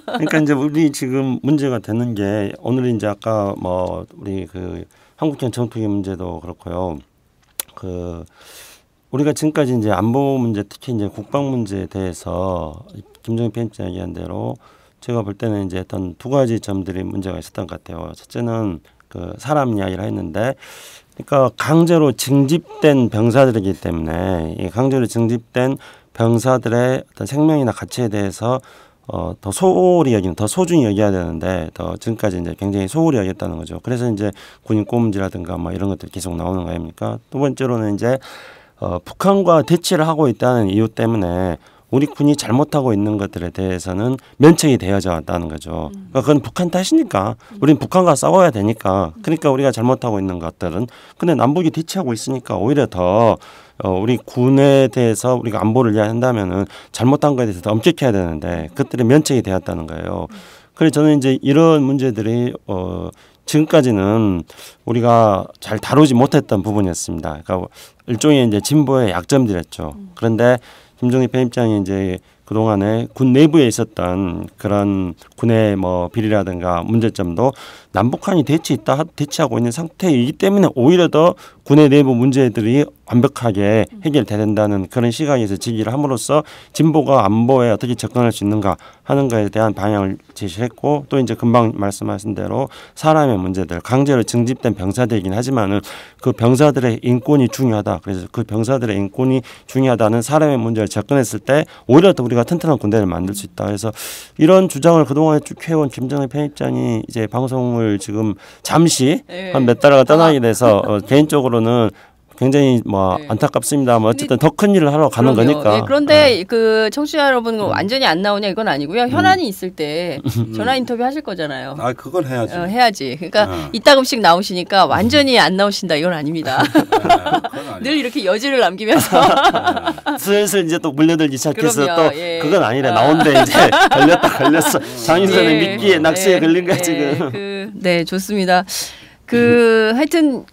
그러니까 이제 우리 지금 문제가 되는 게 오늘 이제 아까 우리 그 한국형 전투기 문제도 그렇고요. 우리가 지금까지 이제 안보 문제, 특히 이제 국방 문제에 대해서 김정일 편집장 얘기한 대로 제가 볼 때는 이제 어떤 두 가지 점들이 문제가 있었던 것 같아요. 첫째는 그 사람 이야기를 했는데, 그러니까 강제로 징집된 병사들이기 때문에 이 강제로 징집된 병사들의 어떤 생명이나 가치에 대해서 더 소홀히 여기는, 더 소중히 여겨야 되는데 더 지금까지 이제 굉장히 소홀히 여겼다는 거죠. 그래서 이제 군인 꼼지라든가 이런 것들이 계속 나오는 거 아닙니까? 두 번째로는 이제 북한과 대치를 하고 있다는 이유 때문에 우리 군이 잘못하고 있는 것들에 대해서는 면책이 되어져 왔다는 거죠. 그러니까 그건 북한 탓이니까 우리는 북한과 싸워야 되니까. 그러니까 우리가 잘못하고 있는 것들은. 근데 남북이 대치하고 있으니까 오히려 더 우리 군에 대해서 우리가 안보를 이야기한다면은 잘못한 것에 대해서 더 엄격해야 되는데 그것들이 면책이 되었다는 거예요. 그래서 저는 이제 이런 문제들이 지금까지는 우리가 잘 다루지 못했던 부분이었습니다. 그러니까 일종의 이제 진보의 약점들이었죠. 그런데 김정일 편집장이 이제 그동안에 군 내부에 있었던 그런 군의 비리라든가 문제점도 남북한이 대치하고 있는 상태이기 때문에 오히려 더 군의 내부 문제들이 완벽하게 해결돼야 된다는 그런 시각에서 제기를 함으로써 진보가 안보에 어떻게 접근할 수 있는가 하는 것에 대한 방향을 제시했고 또 이제 금방 말씀하신 대로 사람의 문제들 강제로 징집된 병사들이긴 하지만은 그 병사들의 인권이 중요하다. 그래서 그 병사들의 인권이 중요하다는 사람의 문제를 접근했을 때 오히려 더 우리가 튼튼한 군대를 만들 수 있다. 그래서 이런 주장을 그동안 쭉 해온 김정일 편집장이 이제 방송을 지금 잠시 한 몇 달간 떠나게 돼서 개인적으로는 굉장히 뭐 안타깝습니다. 뭐 어쨌든 더 큰 일을 하러 가는 거니까. 네, 그런데 그 청취자 여러분 완전히 안 나오냐 이건 아니고요. 현안이 있을 때 전화 인터뷰 하실 거잖아요. 아 그건 해야지. 해야지. 그러니까 이따금씩 나오시니까 완전히 안 나오신다 이건 아닙니다. 늘 이렇게 여지를 남기면서 슬슬 이제 또 물려들기 시작해서 그럼요, 또 예. 그건 아니래. 나온데 이제 걸렸어. 장인선의 미끼에 낚시에 걸린 거야 지금. 네, 좋습니다. 하여튼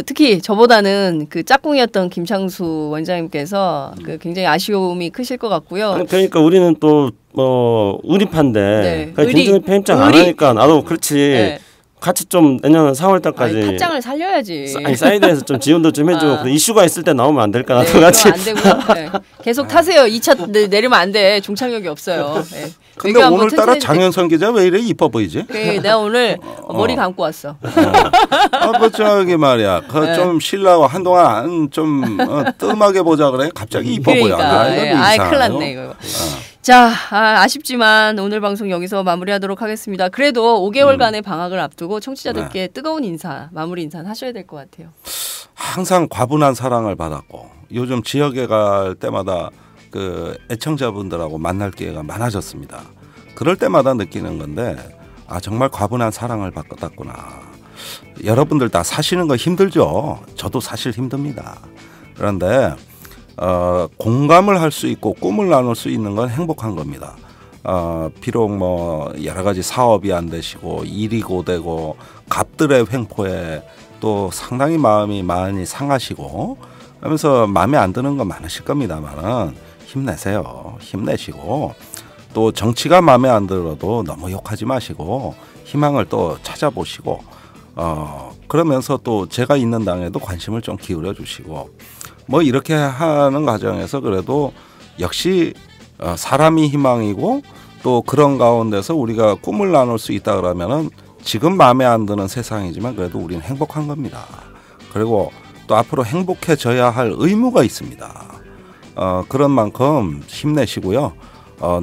특히 저보다는 그 짝꿍이었던 김창수 원장님께서 굉장히 아쉬움이 크실 것 같고요. 그러니까 우리는 또 의리파인데 그러니까 김정일 편집장 안 하니까 나도 그렇지. 네. 같이 좀 내년 4월달까지 팟짱을 살려야지. 사이드에서 좀 지원도 좀 해주고 이슈가 있을 때 나오면 안 될까 나도 네, 같이. 안 되고요. 네. 계속 타세요. 2차 내리면 안 돼. 종착역이 없어요. 네. 근데 오늘따라 장현선 기자 왜 이래 이뻐 보이지? 내가 오늘 머리 감고 왔어. 그 저기 말이야. 좀 쉬려고 한동안 좀 뜸하게 보자 그래. 갑자기 이뻐 보여. 큰일 났네 이거. 자, 아쉽지만 오늘 방송 여기서 마무리하도록 하겠습니다. 그래도 5개월간의 방학을 앞두고 청취자들께 뜨거운 인사, 마무리 인사는 하셔야 될 것 같아요. 항상 과분한 사랑을 받았고 요즘 지역에 갈 때마다 그 애청자분들하고 만날 기회가 많아졌습니다. 그럴 때마다 느끼는 건데 정말 과분한 사랑을 받았구나. 여러분들 다 사시는 거 힘들죠. 저도 사실 힘듭니다. 그런데 공감을 할 수 있고 꿈을 나눌 수 있는 건 행복한 겁니다. 비록 뭐 여러 가지 사업이 안 되시고 일이 고되고 갑들의 횡포에 또 상당히 마음이 많이 상하시고 하면서 마음에 안 드는 건 많으실 겁니다만은 힘내세요. 힘내시고 또 정치가 마음에 안 들어도 너무 욕하지 마시고 희망을 또 찾아보시고 그러면서 또 제가 있는 당에도 관심을 좀 기울여 주시고 뭐 이렇게 하는 과정에서 그래도 역시 사람이 희망이고 또 그런 가운데서 우리가 꿈을 나눌 수 있다 그러면은 지금 마음에 안 드는 세상이지만 그래도 우리는 행복한 겁니다. 그리고 또 앞으로 행복해져야 할 의무가 있습니다. 그런 만큼 힘내시고요.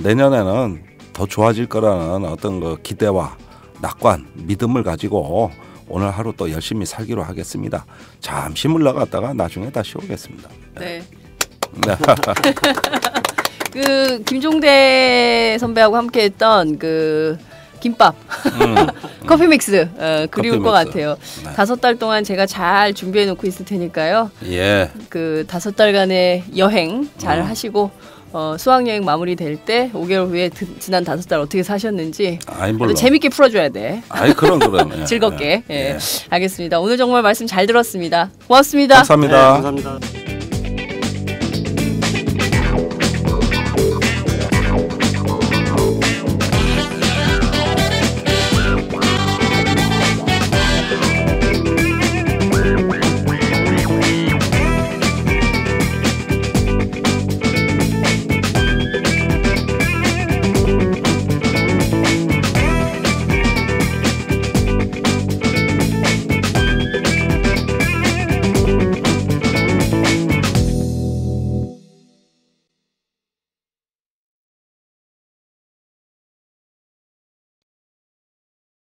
내년에는 더 좋아질 거라는 어떤 그 기대와 낙관, 믿음을 가지고 오늘 하루 또 열심히 살기로 하겠습니다. 잠시 물러갔다가 나중에 다시 오겠습니다. 네. 그 김종대 선배하고 함께했던 그 김밥, 커피 믹스 그리울 것 같아요. 네. 5달 동안 제가 잘 준비해 놓고 있을 테니까요. 예. 그 5달간의 여행 잘 하시고. 수학여행 마무리될 때 5개월 후에 지난 5달 어떻게 사셨는지 재밌게 풀어줘야 돼. 그럼. 즐겁게. 예. 알겠습니다. 오늘 정말 말씀 잘 들었습니다. 고맙습니다. 감사합니다. 네, 감사합니다.